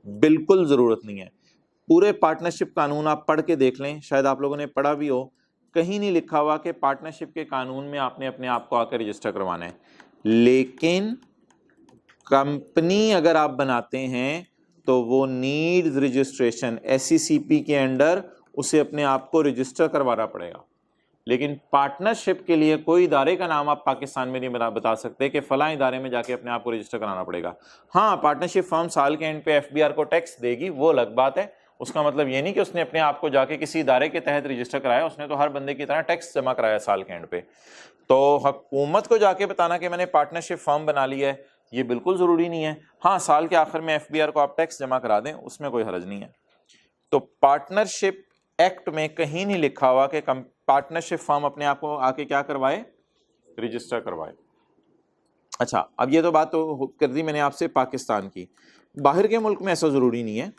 बिल्कुल ज़रूरत नहीं है। पूरे पार्टनरशिप कानून आप पढ़ के देख लें, शायद आप लोगों ने पढ़ा भी हो, कहीं नहीं लिखा हुआ कि पार्टनरशिप के कानून में आपने अपने आप को आकर रजिस्टर करवाना है। लेकिन कंपनी अगर आप बनाते हैं तो वो नीड्स रजिस्ट्रेशन, SECP के अंडर उसे अपने आप को रजिस्टर करवाना पड़ेगा। लेकिन पार्टनरशिप के लिए कोई इदारे का नाम आप पाकिस्तान में नहीं बता सकते कि फलां इदारे में जाके अपने आप को रजिस्टर कराना पड़ेगा। हाँ, पार्टनरशिप फर्म साल के एंड पे FBR को टैक्स देगी, वो अलग बात है। उसका मतलब ये नहीं कि उसने अपने आप को जाके किसी इदारे के तहत रजिस्टर कराया, उसने तो हर बंदे की तरह टैक्स जमा कराया साल के एंड पे। तो हुकूमत को जाके बताना कि मैंने पार्टनरशिप फर्म बना ली है, ये बिल्कुल ज़रूरी नहीं है। हाँ, साल के आखिर में FBR को आप टैक्स जमा करा दें, उसमें कोई हर्ज नहीं है। तो पार्टनरशिप एक्ट में कहीं नहीं लिखा हुआ कि पार्टनरशिप फर्म अपने आप को आके क्या करवाए, रजिस्टर करवाए। अच्छा, अब ये तो बात तो कर दी मैंने आपसे पाकिस्तान की। बाहर के मुल्क में ऐसा ज़रूरी नहीं है।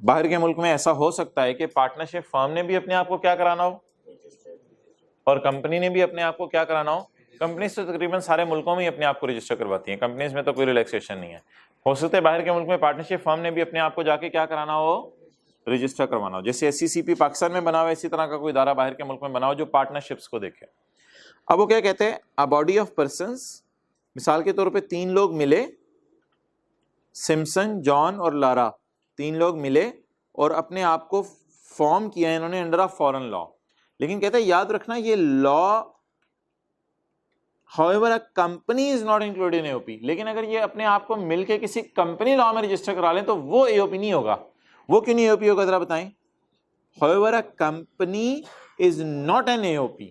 बाहर के मुल्क में ऐसा हो सकता है कि पार्टनरशिप फर्म ने भी अपने आप को क्या कराना हो और कंपनी ने भी अपने आप को क्या कराना हो। कंपनीज तो तकरीबन सारे मुल्कों में ही अपने आप को रजिस्टर करवाती हैं, कंपनीज में तो कोई रिलैक्सेशन नहीं है। हो सकता है बाहर के मुल्क में पार्टनरशिप फर्म ने भी अपने आप को जाके क्या कराना हो, रजिस्टर करवाना हो। जैसे SECP पाकिस्तान में बना हुआ, इसी तरह का कोई इदारा बाहर के मुल्क में बना हो जो पार्टनरशिप्स को देखे। अब वो क्या कहते हैं, अ बॉडी ऑफ पर्संस, मिसाल के तौर पे 3 लोग मिले, सिम्पसन, जॉन और लारा, 3 लोग मिले और अपने आप को फॉर्म किया इन्होंने अंडर ऑफ फॉरेन लॉ। लेकिन कहते हैं याद रखना ये law However, a company is not included in AOP, लेकिन अगर ये अपने आप को मिलके किसी कंपनी लॉ में रजिस्टर करा लें तो वो AOP नहीं होगा। वो क्यों नहीं AOP होगा जरा बताएं। However, a company is not an AOP।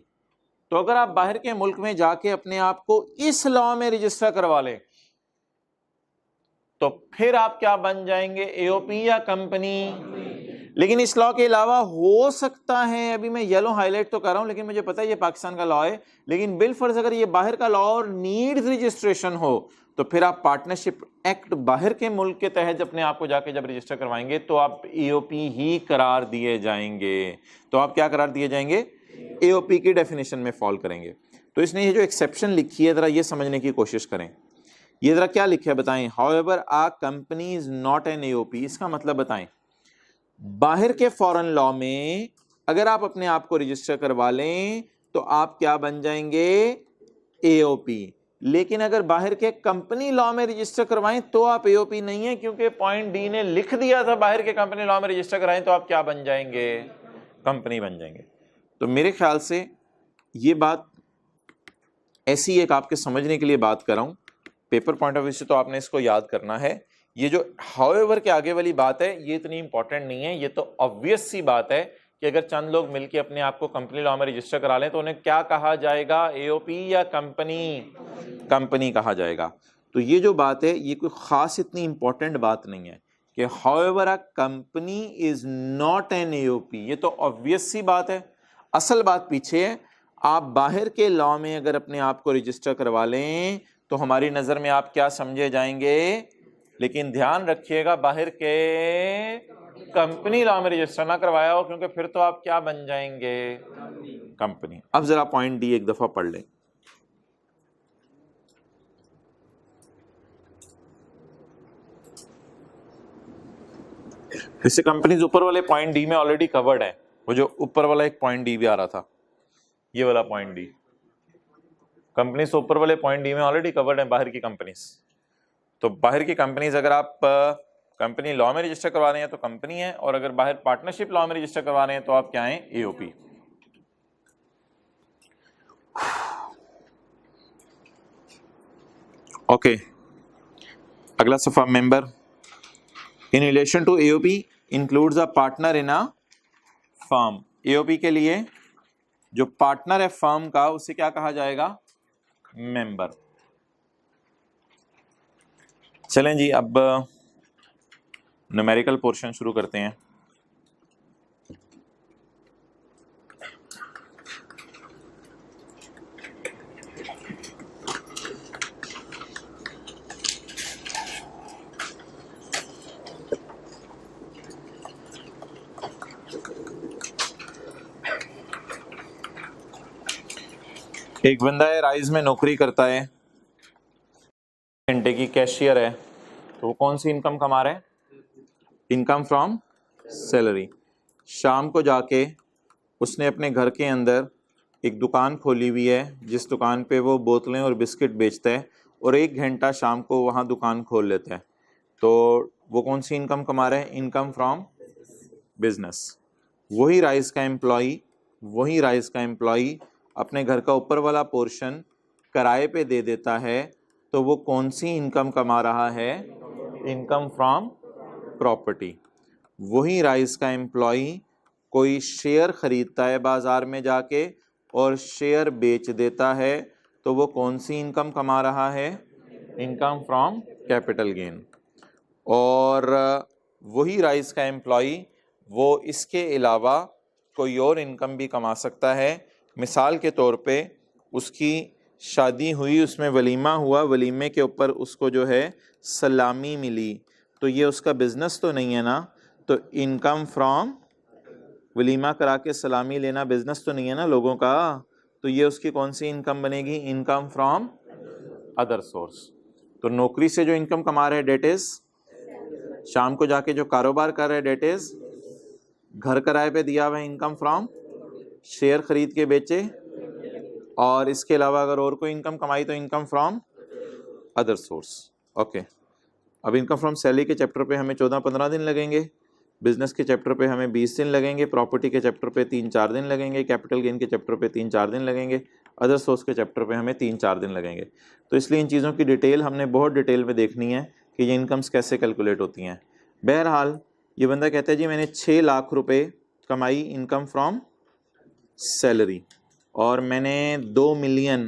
तो अगर आप बाहर के मुल्क में जाके अपने आप को इस लॉ में रजिस्टर करवा लें तो फिर आप क्या बन जाएंगे, AOP या कंपनी। लेकिन इस लॉ के अलावा हो सकता है, अभी मैं येलो हाईलाइट तो कर रहा हूं लेकिन मुझे पता है ये पाकिस्तान का लॉ है, लेकिन बिल फर्ज अगर ये बाहर का लॉ और नीड्स रजिस्ट्रेशन हो तो फिर आप पार्टनरशिप एक्ट बाहर के मुल्क के तहत अपने आप को जाके जब रजिस्टर करवाएंगे तो आप AOP ही करार दिए जाएंगे। तो आप क्या करार दिए जाएंगे, AOP की डेफिनेशन में फॉल करेंगे। तो इसने ये जो एक्सेप्शन लिखी है जरा ये समझने की कोशिश करें। ये जरा क्या लिखा है बताएं, however a company is not an AOP, इसका मतलब बताएं। बाहर के फॉरेन लॉ में अगर आप अपने आप को रजिस्टर करवा लें तो आप क्या बन जाएंगे, AOP। लेकिन अगर बाहर के कंपनी लॉ में रजिस्टर करवाएं तो आप AOP नहीं है, क्योंकि पॉइंट डी ने लिख दिया था बाहर के कंपनी लॉ में रजिस्टर कराएं तो आप क्या बन जाएंगे, कंपनी बन जाएंगे। तो मेरे ख्याल से ये बात ऐसी एक आपके समझने के लिए बात कर रहा हूं, पेपर पॉइंट ऑफ व्यू से तो आपने इसको याद करना है। ये जो हाउएवर के आगे वाली बात है ये इतनी इंपॉर्टेंट नहीं है, ये तो ऑब्वियस सी बात है कि अगर चंद लोग मिलकर अपने आप को कंपनी लॉ में रजिस्टर करा लें तो उन्हें क्या कहा जाएगा, AOP या कंपनी, कंपनी कहा जाएगा। तो ये जो बात है ये कोई खास इतनी इंपॉर्टेंट बात नहीं है कि however a company is not an AOP, ये तो ऑब्वियस सी बात है। असल बात पीछे है, आप बाहर के लॉ में अगर अपने आप को रजिस्टर करवा लें तो हमारी नजर में आप क्या समझे जाएंगे, लेकिन ध्यान रखिएगा बाहर के कंपनी लॉ में रजिस्टर ना करवाया हो, क्योंकि फिर तो आप क्या बन जाएंगे, कंपनी। अब जरा पॉइंट डी एक दफा पढ़ लें। इससे कंपनीज ऊपर वाले पॉइंट डी में ऑलरेडी कवर्ड है, वो जो ऊपर वाला एक पॉइंट डी भी आ रहा था, ये वाला पॉइंट डी, कंपनीज ऊपर वाले पॉइंट डी में ऑलरेडी कवर्ड है बाहर की कंपनीज। तो बाहर की कंपनीज अगर आप कंपनी लॉ में रजिस्टर करवा रहे हैं तो कंपनी है, और अगर बाहर पार्टनरशिप लॉ में रजिस्टर करवा रहे हैं तो आप क्या हैं, एओपी। ओके, अगला सफा, member in relation to AOP includes a partner in a firm. AOP के लिए जो पार्टनर है फर्म का उसे क्या कहा जाएगा, मेंबर। चलें जी, अब न्यूमेरिकल पोर्शन शुरू करते हैं। एक बंदा है राइज में नौकरी करता है, घंटे की कैशियर है, तो वो कौन सी इनकम कमा रहा है, इनकम फ्रॉम सैलरी। शाम को जाके उसने अपने घर के अंदर एक दुकान खोली हुई है जिस दुकान पे वो बोतलें और बिस्किट बेचता है, और 1 घंटा शाम को वहाँ दुकान खोल लेता है, तो वो कौन सी इनकम कमा रहा है, इनकम फ्रॉम बिजनेस। वही राइज का एम्प्लॉई अपने घर का ऊपर वाला पोर्शन किराए पे दे देता है, तो वो कौन सी इनकम कमा रहा है, इनकम फ्रॉम प्रॉपर्टी। वही राइज का एम्प्लॉई कोई शेयर खरीदता है बाजार में जाके और शेयर बेच देता है, तो वो कौन सी इनकम कमा रहा है, इनकम फ्रॉम कैपिटल गेन। और वही राइज का एम्प्लॉई वो इसके अलावा कोई और इनकम भी कमा सकता है। मिसाल के तौर पे उसकी शादी हुई, उसमें वलीमा हुआ, वलीमे के ऊपर उसको जो है सलामी मिली, तो ये उसका बिजनेस तो नहीं है ना, तो इनकम फ्रॉम वलीमा करा के सलामी लेना बिजनेस तो नहीं है ना लोगों का, तो ये उसकी कौन सी इनकम बनेगी, इनकम फ्रॉम अदर सोर्स। तो नौकरी से जो इनकम कमा रहे हैं डेट इज, शाम को जाके जो कारोबार कर रहे हैं डेट इज, घर किराए पे दिया हुआ इनकम फ्रॉम शेयर खरीद के बेचे, और इसके अलावा अगर और कोई इनकम कमाई तो income from other source. Okay, अब इनकम फ्रॉम सैलरी के चैप्टर पे हमें 14-15 दिन लगेंगे, बिजनेस के चैप्टर पे हमें 20 दिन लगेंगे, प्रॉपर्टी के चैप्टर पे 3-4 दिन लगेंगे, कैपिटल गेन के चैप्टर पे 3-4 दिन लगेंगे, अदर सोर्स के चैप्टर पे हमें 3-4 दिन लगेंगे। तो इसलिए इन चीज़ों की डिटेल हमने बहुत डिटेल में देखनी है कि ये इनकम्स कैसे कैलकुलेट होती हैं। बहरहाल ये बंदा कहता है जी मैंने 6 लाख रुपए कमाई इनकम फ्रॉम सैलरी, और मैंने 2 मिलियन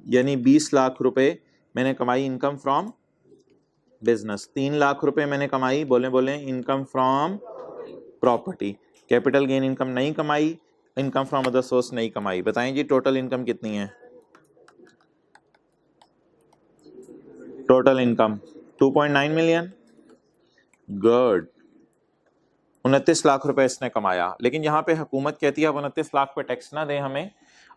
यानी 20 लाख रुपए मैंने कमाई इनकम फ्रॉम बिजनेस, 3 लाख रुपए मैंने कमाई बोले income from property, capital gain income नहीं कमाई, इनकम फ्रॉम अदर सोर्स नहीं कमाई। बताएं जी टोटल इनकम कितनी है, total income 2.9 million. Good, 29 lakh रुपए इसने कमाया। लेकिन यहाँ पे हुकूमत कहती है आप 29 लाख पे टैक्स ना दें हमें,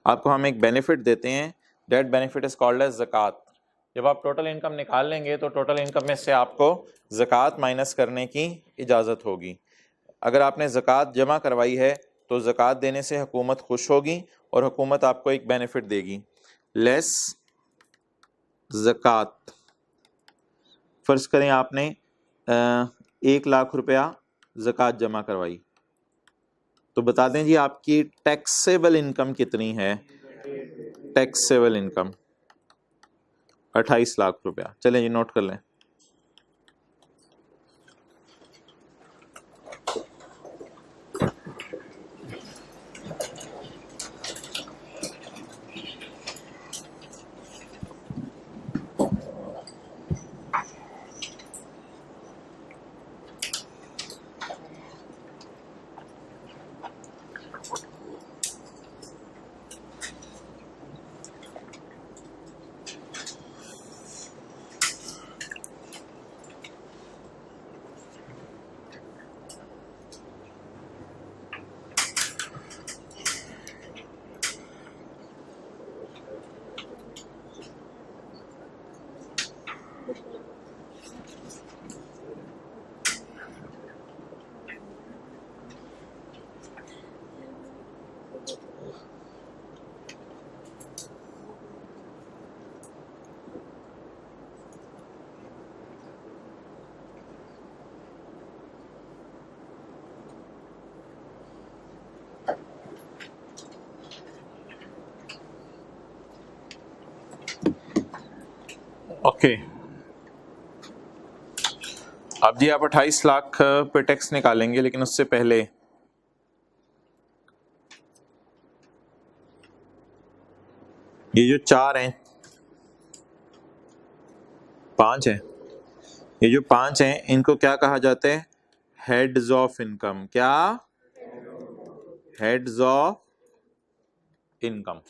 आपको हम एक बेनिफिट देते हैं, that benefit is called as ज़कात। जब आप टोटल इनकम निकाल लेंगे तो टोटल इनकम में से आपको ज़कात माइनस करने की इजाज़त होगी। अगर आपने ज़कात जमा करवाई है तो ज़कात देने से हुकूमत खुश होगी और हुकूमत आपको एक बेनिफिट देगी, लेस ज़कात। फ़र्ज़ करें आपने 1 लाख रुपया ज़कात जमा करवाई, तो बता दें जी आपकी टैक्सेबल इनकम कितनी है, टैक्सेबल इनकम 28 लाख रुपया। चलें जी नोट कर लें। ओके, अब जी आप 28 लाख पे टैक्स निकालेंगे, लेकिन उससे पहले ये जो 4 हैं, 5 हैं, ये जो 5 हैं इनको क्या कहा जाता है? Heads of income. क्या? Heads of income.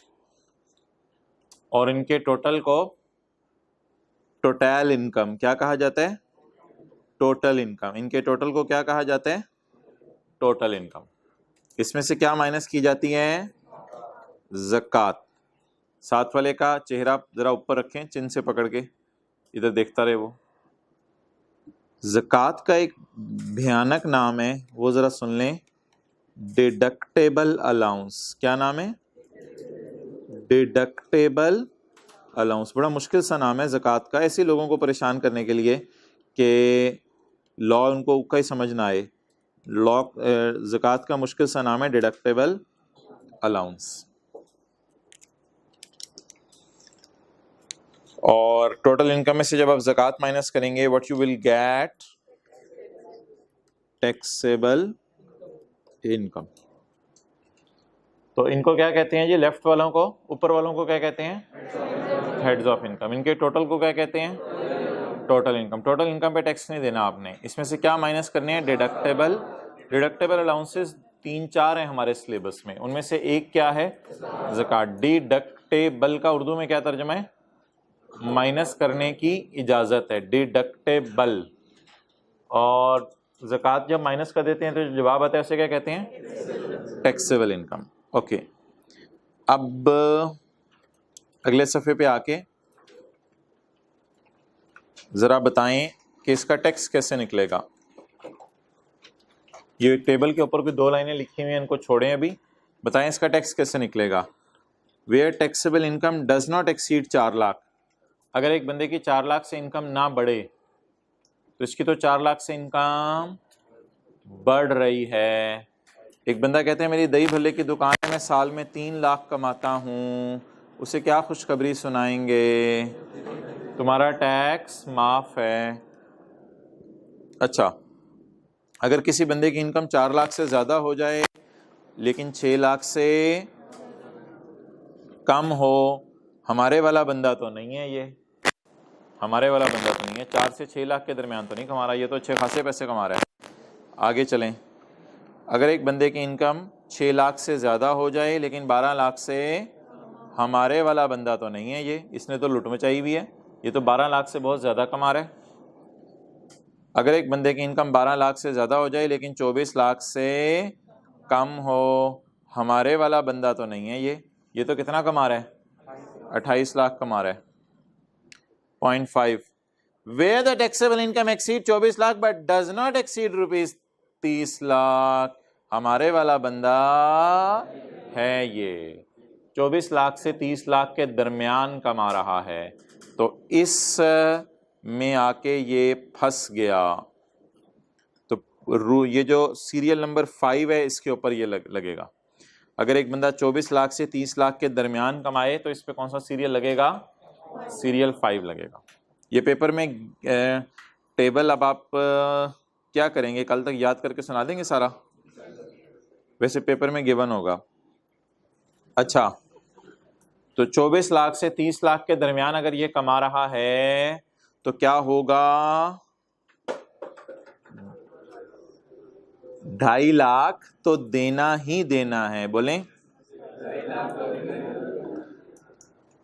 और इनके टोटल को टोटल इनकम क्या कहा जाता है? Total income. इनके टोटल को क्या कहा जाता है? Total income. इसमें से क्या माइनस की जाती है? ज़कात। साथ वाले का चेहरा जरा ऊपर रखें, चिन्ह से पकड़ के इधर देखता रहे वो। ज़कात का एक भयानक नाम है, वो जरा सुन लें, डिडक्टेबल अलाउंस। क्या नाम है? Deductible allowance. बड़ा मुश्किल सा नाम है ज़कात का, ऐसे लोगों को परेशान करने के लिए कि लॉ उनको उक्का ही समझ ना आए। लॉ ज़कात का मुश्किल सा नाम है डिडक्टेबल अलाउंस। और टोटल इनकम में से जब आप ज़कात माइनस करेंगे, what you will get? Taxable income. तो इनको क्या कहते हैं जी? लेफ्ट वालों को, ऊपर वालों को क्या कहते हैं? Heads of income. इनके टोटल को क्या कहते हैं? Total income. टोटल इनकम पे टैक्स नहीं देना आपने। इसमें से क्या माइनस करने हैं? डिडक्टेबल। डिडक्टेबल अलाउंसेस 3-4 हैं हमारे सिलेबस में, उनमें से एक क्या है? ज़कात। डिडक्टेबल का उर्दू में क्या तर्जुमा है? माइनस करने की इजाज़त है, डिडक्टेबल। और ज़कात जब माइनस कर देते हैं तो जो जवाब आता है उसे क्या कहते हैं? Taxable income. ओके, अब अगले सफ़े पे आके ज़रा बताएं कि इसका टैक्स कैसे निकलेगा। ये टेबल के ऊपर कोई 2 लाइनें लिखी हुई हैं, इनको छोड़ें अभी। बताएं इसका टैक्स कैसे निकलेगा। Where taxable income does not exceed 4 lakh. अगर एक बंदे की 4 लाख से इनकम ना बढ़े तो इसकी तो 4 लाख से इनकम बढ़ रही है। एक बंदा कहते हैं मेरी दही भल्ले की दुकान है, मैं साल में 3 लाख कमाता हूँ, उसे क्या खुशखबरी सुनाएंगे? तुम्हारा टैक्स माफ है। अच्छा, अगर किसी बंदे की इनकम 4 लाख से ज़्यादा हो जाए लेकिन 6 लाख से कम हो, हमारे वाला बंदा तो नहीं है, ये हमारे वाला बंदा तो नहीं है। 4 से 6 लाख के दरमियान तो नहीं कमा रहा, ये तो अच्छे खासे पैसे कमा रहा है। आगे चलें, अगर एक बंदे की इनकम 6 लाख से ज़्यादा हो जाए लेकिन 12 लाख से, हमारे वाला बंदा तो नहीं है ये, इसने तो लुट मचाई हुई है, ये तो 12 लाख से बहुत ज़्यादा कमा रहा है। अगर एक बंदे की इनकम 12 लाख से ज़्यादा हो जाए लेकिन 24 लाख से कम हो, हमारे वाला बंदा तो नहीं है ये तो कितना कमा रहा है? 28 लाख कमा रहा है। Point 5, where the taxable income exceed 24 lakh but does not exceed rupees 30 lakh, हमारे वाला बंदा है ये 24 लाख से 30 लाख के दरमियान कमा रहा है। तो इस में आके ये फंस गया। तो ये जो सीरियल नंबर 5 है इसके ऊपर ये लगेगा। अगर एक बंदा 24 लाख से 30 लाख के दरमियान कमाए तो इस पे कौन सा सीरियल लगेगा? सीरियल 5 लगेगा। ये पेपर में टेबल अब आप क्या करेंगे, कल तक याद करके सुना देंगे सारा? वैसे पेपर में गिवन होगा। अच्छा, तो 24 लाख से 30 लाख के दरमियान अगर ये कमा रहा है तो क्या होगा? 2.5 लाख तो देना ही देना है, बोलें,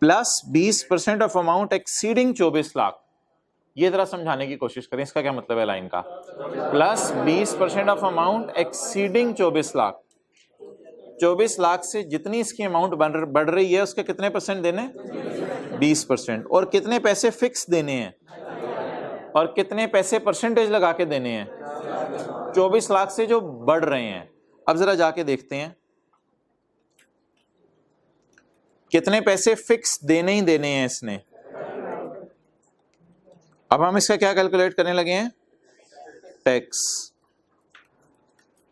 plus 20% of amount exceeding 24 lakh. ये जरा समझाने की कोशिश करें, इसका क्या मतलब है लाइन का? Plus 20% of amount exceeding 24 lakh. 24 lakh से जितनी इसकी अमाउंट बढ़ रही है उसके कितने परसेंट देने? 20%। और कितने पैसे फिक्स देने हैं और कितने पैसे परसेंटेज लगा के देने हैं? 24 लाख से जो बढ़ रहे हैं। अब जरा जाके देखते हैं कितने पैसे फिक्स देने ही देने हैं इसने। अब हम इसका क्या कैलकुलेट करने लगे हैं? टैक्स।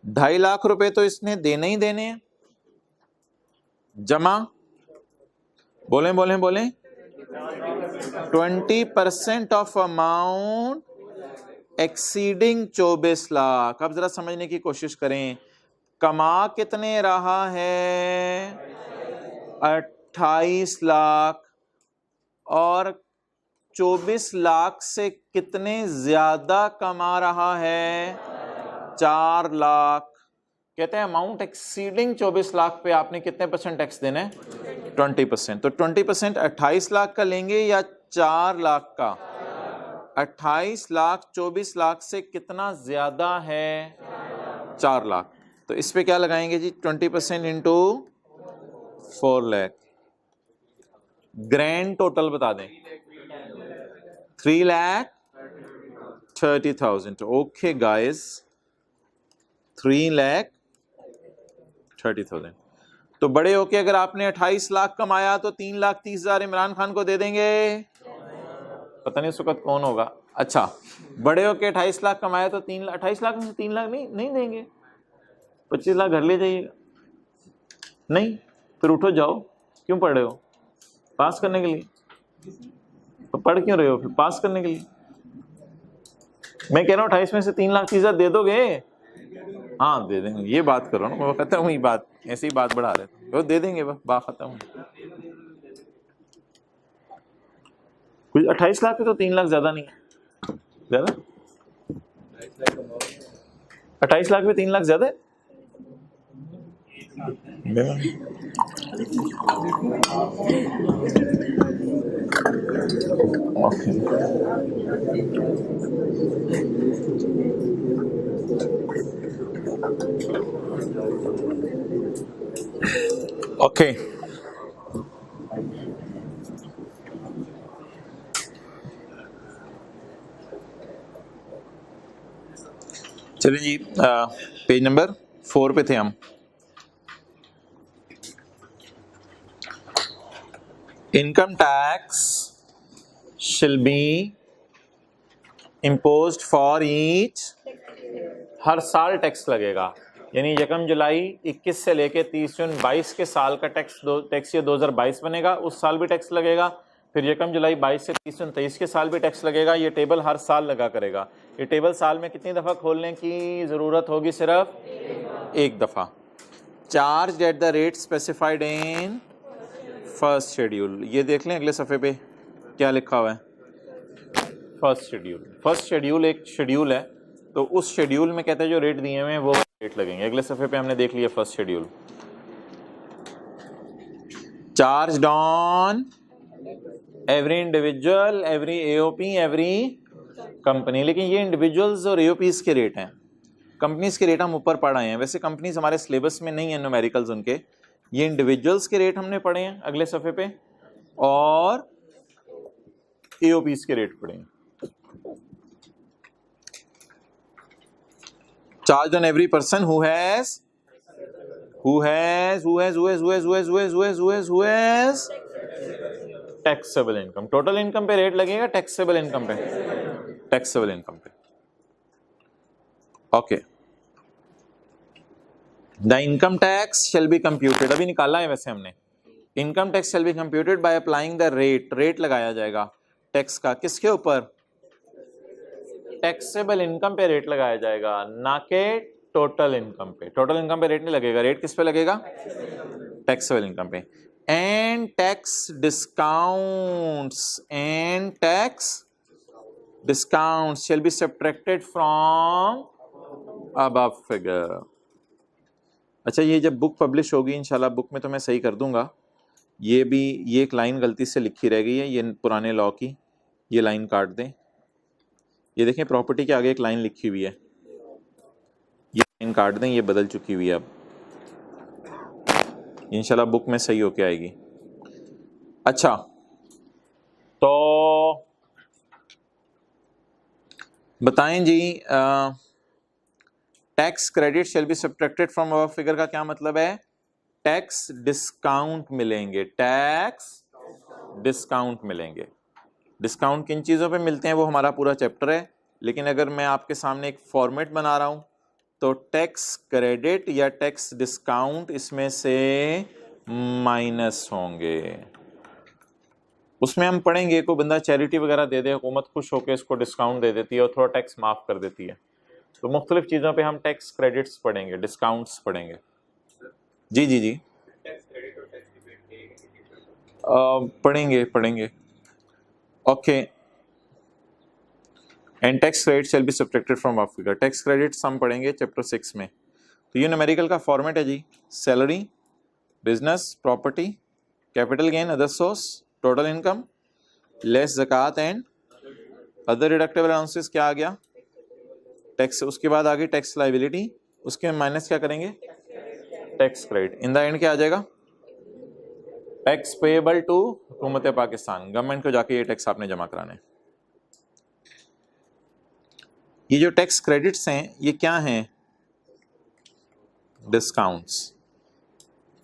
2.5 लाख रुपए तो इसने देने ही देने हैं, जमा, बोलें बोलें बोलें, 20% ऑफ अमाउंट एक्सीडिंग 24 लाख। अब जरा समझने की कोशिश करें, कमा कितने रहा है 28 लाख, और 24 लाख से कितने ज्यादा कमा रहा है 4 लाख। कहते हैं अमाउंट एक्सीडिंग 24 लाख पे आपने कितने % टैक्स देना है 20%। तो 20% 28 लाख का लेंगे या 4 लाख का? 28 लाख 24 लाख से कितना ज्यादा है 4 लाख। तो इस पे क्या लगाएंगे जी 20% इंटू 4 लाख। ग्रैंड टोटल बता दें 3,30,000। Okay guys 3,30,000। तो बड़े होके अगर आपने 28 लाख कमाया तो 3,30,000 इमरान खान को दे देंगे? पता नहीं उस वक्त कौन होगा। अच्छा, बड़े होके 28 लाख कमाया तो 28 लाख में से 3 लाख नहीं देंगे, 25 लाख घर ले जाइएगा। नहीं, फिर उठो जाओ, क्यों पढ़ रहे हो? पास करने के लिए। तो पढ़ क्यों रहे हो फिर? पास करने के लिए। मैं कह रहा हूँ 28 में से 3,30,000 दे दोगे? हाँ दे देंगे, ये बात करो ना, वो कहता हूँ ये बात ऐसे ही बात बढ़ा रहे थे, वो दे देंगे, बस बात खत्म। कुछ 28 लाख पे तो 3 लाख ज्यादा नहीं है, ज्यादा 28 लाख पे 3 लाख ज्यादा है। ओके चलिए जी, पेज नंबर 4 पे थे हम। इनकम टैक्स शिल बी इम्पोज्ड फॉर ईच, हर साल टैक्स लगेगा, यानी 1 जुलाई 21 से लेके 30 जून 22 के साल का टैक्स ये 2022 बनेगा, उस साल भी टैक्स लगेगा। फिर 1 जुलाई 22 से 30 जून 23 के साल भी टैक्स लगेगा। ये टेबल हर साल लगा करेगा। ये टेबल साल में कितनी दफ़ा खोलने की ज़रूरत होगी? सिर्फ एक दफ़ा। Charge at the rate specified in first schedule. ये देख लें अगले सफ़े पे क्या लिखा हुआ है, फर्स्ट शेड्यूल। फर्स्ट शेड्यूल एक शेड्यूल है, तो उस शेड्यूल में कहते हैं जो रेट दिए हुए हैं वो रेट लगेंगे। अगले सफ़े पे हमने देख लिया first schedule. Charge on every individual, every AOP, every company. लेकिन ये इंडिविजुअल्स और एओपीज के रेट हैं, कंपनीज के रेट हम ऊपर पढ़ आए हैं। वैसे कंपनीज हमारे सिलेबस में नहीं है न्यूमेरिकल्स उनके, ये इंडिविजुअल्स के रेट हमने पढ़े हैं अगले सफ़े पे, और एओपीज के रेट पढ़े हैं। Charged on every person who has taxable income। Total income पे रेट लगेगा, टैक्सेबल इनकम पे, टैक्सेबल इनकम पे। Okay, the income tax shall be computed, अभी निकाला है वैसे हमने। Income tax shall be computed by applying the rate, rate लगाया जाएगा टैक्स का, किसके ऊपर? टैक्सेबल इनकम पे रेट लगाया जाएगा, ना के टोटल इनकम पे। टोटल इनकम पे रेट नहीं लगेगा, रेट किस पे लगेगा? टैक्सेबल इनकम पे। And tax discounts, and tax discounts shell be subtracted from above figure. अच्छा, ये जब बुक पब्लिश होगी इंशाल्लाह, बुक में तो मैं सही कर दूंगा। ये भी, ये एक लाइन गलती से लिखी रह गई है, ये पुराने लॉ की, ये लाइन काट दें। ये देखें प्रॉपर्टी के आगे एक लाइन लिखी हुई है, ये लाइन काट दें, ये बदल चुकी हुई है। अब इंशाल्लाह बुक में सही होके आएगी। अच्छा, तो बताएं जी, tax credit shall be subtracted from above figure का क्या मतलब है? टैक्स डिस्काउंट मिलेंगे, टैक्स डिस्काउंट मिलेंगे। डिस्काउंट किन चीज़ों पे मिलते हैं वो हमारा पूरा चैप्टर है, लेकिन अगर मैं आपके सामने एक फॉर्मेट बना रहा हूं तो टैक्स क्रेडिट या टैक्स डिस्काउंट इसमें से माइनस होंगे। उसमें हम पढ़ेंगे कोई बंदा चैरिटी वगैरह दे दे, हुकूमत खुश होकर इसको डिस्काउंट दे देती है और थोड़ा टैक्स माफ़ कर देती है। तो मुख्तलिफ चीज़ों पे हम टैक्स क्रेडिट्स पढ़ेंगे, डिस्काउंट्स पढ़ेंगे। जी जी जी पढ़ेंगे। Okay, and tax credit shall be subtracted from of figure. Tax credits हम पढ़ेंगे चैप्टर 6 में। तो ये न्यूमेरिकल का फॉर्मेट है जी, salary, business, property, capital gain, other source, total income, less ज़कात एंड अदर डिडक्टेबल अलाउंसेस। क्या आ गया? टैक्स। उसके बाद आ गई टैक्स लाइबिलिटी, उसके माइनस क्या करेंगे? Tax credit. In the end क्या आ जाएगा? टैक्स पेएबल टू हुकूमत पाकिस्तान, गवर्नमेंट को जाके ये टैक्स आपने जमा कराने। ये जो टैक्स क्रेडिट्स हैं ये क्या हैं? डिस्काउंट्स।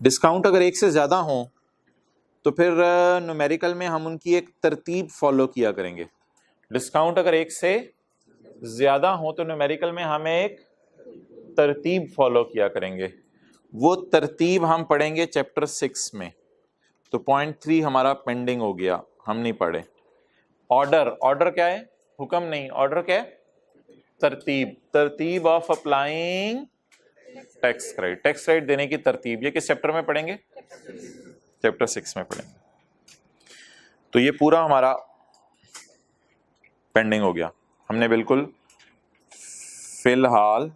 डिस्काउंट अगर एक से ज़्यादा हो तो फिर न्यूमेरिकल में हम उनकी एक तरतीब फॉलो किया करेंगे। डिस्काउंट अगर एक से ज़्यादा हो तो न्यूमेरिकल में हम एक तरतीब फॉलो किया करेंगे। वो तरतीब हम पढ़ेंगे चैप्टर 6 में। तो पॉइंट 3 हमारा पेंडिंग हो गया, हम नहीं पढ़े। ऑर्डर, ऑर्डर क्या है? हुक्म नहीं, ऑर्डर क्या है? तरतीब। तरतीब of applying tax credit, tax credit देने की तरतीब। ये किस चैप्टर में पढ़ेंगे? चैप्टर 6 में पढ़ेंगे। तो ये पूरा हमारा पेंडिंग हो गया, हमने बिल्कुल फिलहाल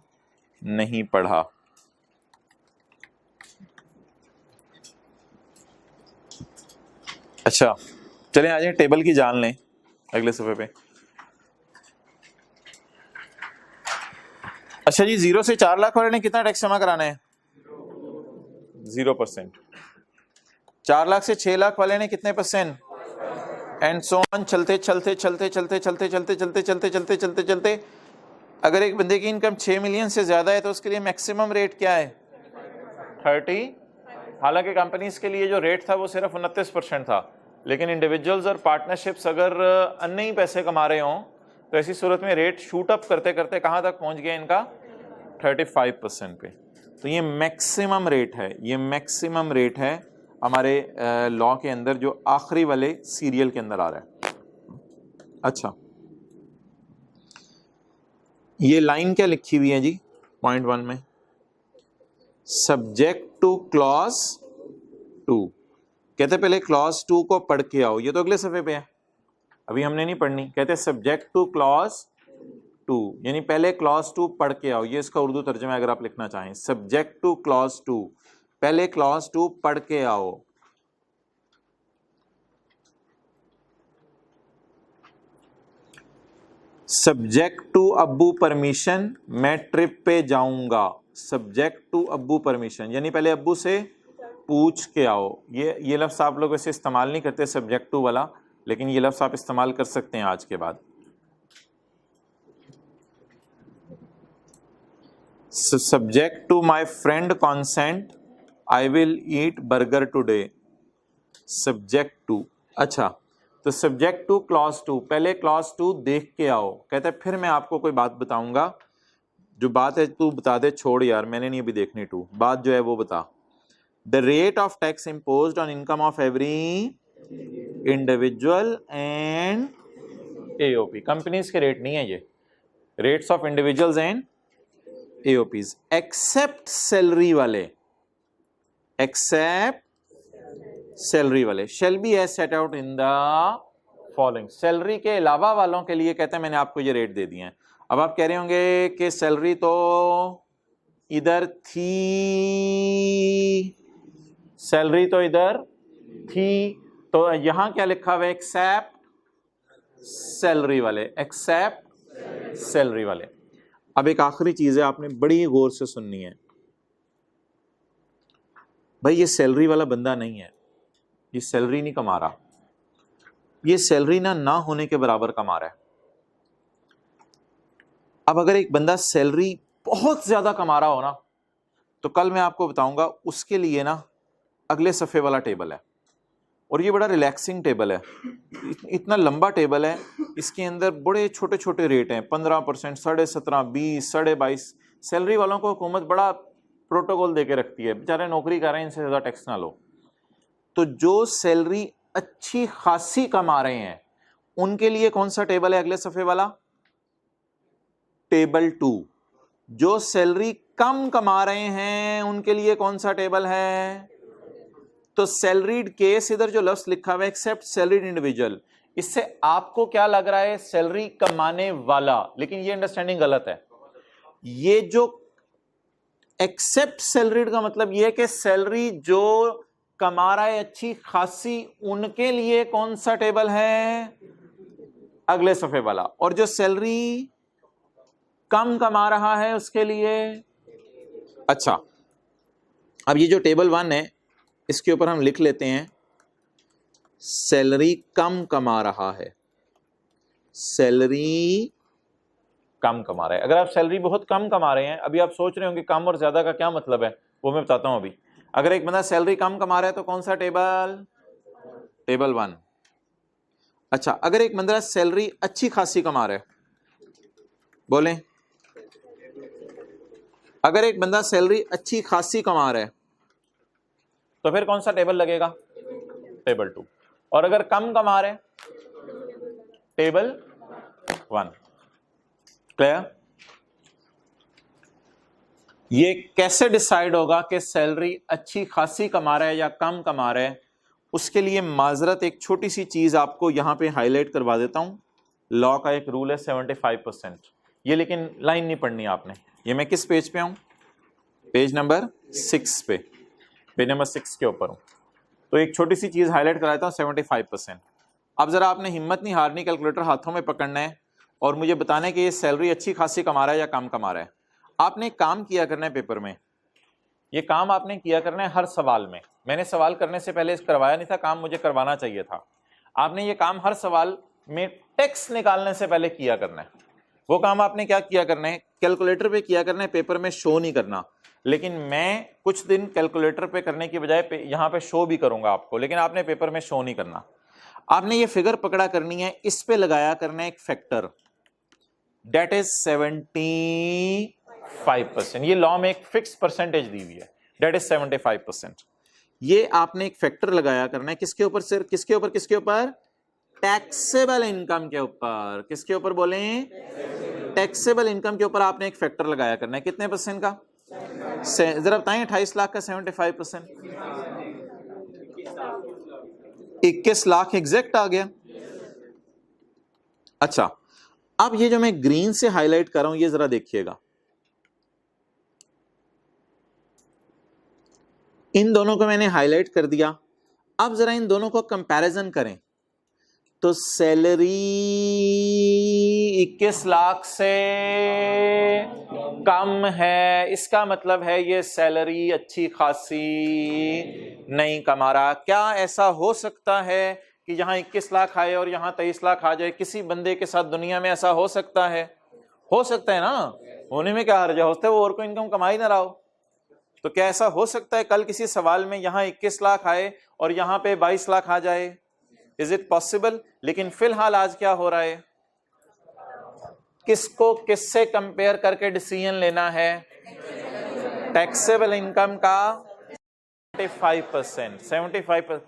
नहीं पढ़ा। अच्छा चलें आ जाए टेबल की जान लें अगले सफ़े पे। अच्छा जी, 0 से 4 लाख वाले ने कितना टैक्स जमा कराना है? 0%। 4 लाख से 6 लाख वाले ने कितने परसेंट? एंड सो ऑन, चलते चलते चलते चलते चलते चलते चलते चलते चलते चलते चलते अगर एक बंदे की इनकम 6 मिलियन से ज्यादा है तो उसके लिए मैक्सिमम रेट क्या है? 30। हालांकि कंपनीज के लिए जो रेट था वो सिर्फ 29% था, लेकिन इंडिविजुअल्स और पार्टनरशिप्स अगर अन्य ही पैसे कमा रहे हों तो ऐसी सूरत में रेट शूट अप करते करते कहाँ तक पहुँच गया इनका? 35% पे। तो ये मैक्सिमम रेट है, ये मैक्सिमम रेट है हमारे लॉ के अंदर जो आखिरी वाले सीरियल के अंदर आ रहा है। अच्छा, ये लाइन क्या लिखी हुई है जी पॉइंट 1 में? Subject two clause 2। कहते पहले क्लॉज 2 को पढ़ के आओ, ये तो अगले सफ़े पे है, अभी हमने नहीं पढ़नी। कहते सब्जेक्ट टू क्लॉज 2, यानी पहले क्लॉज 2 पढ़ के आओ। ये इसका उर्दू तर्जुमा अगर आप लिखना चाहें, सब्जेक्ट टू क्लॉज 2, पहले क्लॉज 2 पढ़ के आओ। सब्जेक्ट टू अब्बू परमिशन, मैं ट्रिप पे जाऊंगा। सब्जेक्ट टू अब्बू परमिशन यानी पहले अब्बू से पूछ के आओ। ये लफ्ज़ आप लोग वैसे इस्तेमाल नहीं करते सब्जेक्ट टू वाला, लेकिन ये लफ्ज़ आप इस्तेमाल कर सकते हैं आज के बाद। Subject to my friend consent I will eat burger today. Subject to. अच्छा, तो सब्जेक्ट टू क्लॉज 2, पहले क्लॉज 2 देख के आओ। कहते हैं फिर मैं आपको कोई बात बताऊंगा, जो बात है तू बता दे, छोड़ यार मैंने नहीं अभी देखनी, टू बात जो है वो बता। The rate of tax imposed on income of every individual and AOP. Companies के रेट नहीं है ये, rates of individuals and AOPs, except salary वाले, एक्सेप्ट सैलरी वाले, shall be as set out in the following. Salary के अलावा वालों के लिए कहते हैं मैंने आपको ये रेट दे दिए हैं। अब आप कह रहे होंगे कि सैलरी तो इधर थी, सैलरी तो इधर थी, तो यहां क्या लिखा हुआ है? एक्सेप्ट सैलरी वाले, एक्सेप्ट सैलरी वाले। अब एक आखिरी चीज है, आपने बड़ी गौर से सुननी है भाई। ये सैलरी वाला बंदा नहीं है, ये सैलरी नहीं कमा रहा, ये सैलरी ना होने के बराबर कमा रहा है। अब अगर एक बंदा सैलरी बहुत ज्यादा कमा रहा हो ना, तो कल मैं आपको बताऊंगा उसके लिए ना अगले सफ़े वाला टेबल है, और ये बड़ा रिलैक्सिंग टेबल है, इतना लंबा टेबल है, इसके अंदर बड़े छोटे छोटे रेट हैं, 15%, 17.5%, 20, 22.5। सैलरी वालों को हुकूमत बड़ा प्रोटोकॉल दे के रखती है, बेचारे नौकरी कर रहे हैं, इनसे ज़्यादा टैक्स ना लो। तो जो सैलरी अच्छी खासी कमा रहे हैं उनके लिए कौन सा टेबल है अगले सफे वाला? टेबल 2। जो सैलरी कम कमा रहे हैं उनके लिए कौन सा टेबल है? तो सैलरीड केस, इधर जो लफ्ज लिखा हुआ है एक्सेप्ट सैलरीड इंडिविजुअल, इससे आपको क्या लग रहा है? सैलरी कमाने वाला, लेकिन ये अंडरस्टैंडिंग गलत है। ये जो एक्सेप्ट सैलरीड का मतलब ये है कि सैलरी जो कमा रहा है अच्छी खासी, उनके लिए कौन सा टेबल है? अगले सफे वाला। और जो सैलरी कम कमा रहा है उसके लिए, अच्छा अब ये जो टेबल 1 है इसके ऊपर हम लिख लेते हैं सैलरी कम कमा रहा है, सैलरी कम कमा रहा है। अगर आप सैलरी बहुत कम कमा रहे हैं, अभी आप सोच रहे होंगे कम और ज्यादा का क्या मतलब है, वो मैं बताता हूं अभी। अगर एक बंदा सैलरी कम कमा रहा है तो कौन सा टेबल? टेबल 1। अच्छा, अगर एक बंदा सैलरी अच्छी खासी कमा रहा है, बोलें, अगर एक बंदा सैलरी अच्छी खासी कमा रहा है तो फिर कौन सा टेबल लगेगा? टेबल 2। और अगर कम कमा रहे हैं, टेबल 1। क्लियर? ये कैसे डिसाइड होगा कि सैलरी अच्छी खासी कमा रहा है या कम कमा रहा है? उसके लिए माजरत एक छोटी सी चीज आपको यहां पे हाईलाइट करवा देता हूं। लॉ का एक रूल है 75%। ये लेकिन लाइन नहीं पढ़नी आपने। ये मैं किस पेज पे हूं? पेज नंबर 6 पे, पेज नंबर 6 के ऊपर हूं। तो एक छोटी सी चीज हाईलाइट कराता हूं, 75%। अब जरा आपने हिम्मत नहीं हारनी, कैलकुलेटर हाथों में पकड़ना है और मुझे बताना है कि ये सैलरी अच्छी खासी कमा रहा है या कम कमा रहा है। आपने काम किया करना है पेपर में, ये काम आपने किया करना है हर सवाल में। मैंने सवाल करने से पहले करवाया नहीं था, काम मुझे करवाना चाहिए था। आपने ये काम हर सवाल में टेक्स्ट निकालने से पहले किया करना है। वो काम आपने क्या किया करना है? कैलकुलेटर पे किया करना है, पेपर में शो नहीं करना। लेकिन मैं कुछ दिन कैलकुलेटर पे करने की बजाय यहाँ पे शो भी करूंगा आपको, लेकिन आपने पेपर में शो नहीं करना। आपने ये फिगर पकड़ा करनी है, इस पे लगाया करना है एक फैक्टर, डेट इज 75%। ये लॉ में एक फिक्स परसेंटेज दी हुई है, डेट इज 75%। ये आपने एक फैक्टर लगाया करना है किसके ऊपर? सिर्फ किसके ऊपर? किसके ऊपर? टैक्सेबल इनकम के ऊपर। किसके ऊपर बोलें? टैक्सेबल इनकम के ऊपर आपने एक फैक्टर लगाया करना है। कितने परसेंट का? जरा बताएं, 28 लाख का 75%, 21 लाख एग्जैक्ट आ गया। अच्छा, अब ये जो मैं ग्रीन से हाईलाइट कर रहा हूं, ये जरा देखिएगा, इन दोनों को मैंने हाईलाइट कर दिया। अब जरा इन दोनों को कंपैरिजन करें तो सैलरी 21 लाख से कम है, इसका मतलब है ये सैलरी अच्छी खासी नहीं कमा रहा। क्या ऐसा हो सकता है कि यहां 21 लाख आए और यहां 23 लाख आ जाए? किसी बंदे के साथ दुनिया में ऐसा हो सकता है? हो सकता है ना, होने में क्या हर्ज है? होता है वो और कोई इनकम कमा ही ना रहा हो। तो क्या ऐसा हो सकता है कल किसी सवाल में यहां 21 लाख आए और यहां पे 22 लाख आ जाए? Is it possible? लेकिन फिलहाल आज क्या हो रहा है, किसको किससे कंपेयर करके डिसीजन लेना है? टैक्सेबल इनकम का 75%।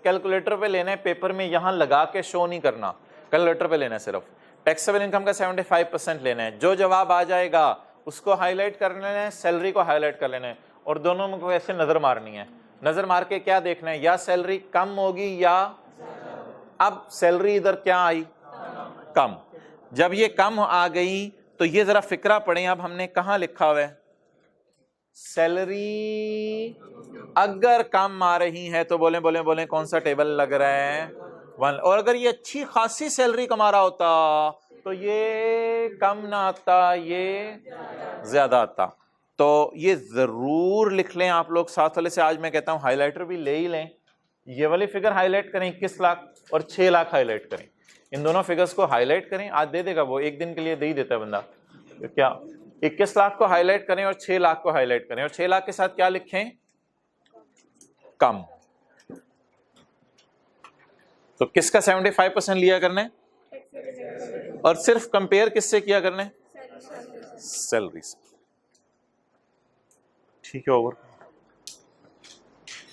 कैलकुलेटर पे लेना है, पेपर में यहां लगा के शो नहीं करना, कैलकुलेटर पे लेना है सिर्फ। टैक्सेबल इनकम का 75% लेना है। जो जवाब आ जाएगा उसको हाईलाइट कर लेना है, सैलरी को हाईलाइट कर लेना है, और दोनों में ऐसे नजर मारनी है। नजर मार के क्या देखना है, या सैलरी कम होगी या, अब सैलरी इधर क्या आई? कम। जब ये कम आ गई तो ये जरा फिक्रा पड़े, अब हमने कहां लिखा हुआ है? सैलरी अगर कम आ रही है तो बोले बोले बोले कौन सा टेबल लग रहा है? 1। और अगर ये अच्छी खासी सैलरी कमा रहा होता तो ये कम ना आता, ये ज्यादा आता। तो ये जरूर लिख लें आप लोग साथ वाले से। आज मैं कहता हूं हाईलाइटर भी ले ही लें। ये वाली फिगर हाईलाइट करें, 21 लाख और 6 लाख हाईलाइट करें। इन दोनों फिगर्स को हाईलाइट करें, आज दे देगा वो, एक दिन के लिए दे ही देता है बंदा। तो क्या 21 लाख को हाईलाइट करें और 6 लाख को हाईलाइट करें, और 6 लाख के साथ क्या लिखें? कम। तो किसका 75% लिया करना है? और सिर्फ कंपेयर किससे किया करना है? सैलरी से। ठीक है, ओवर।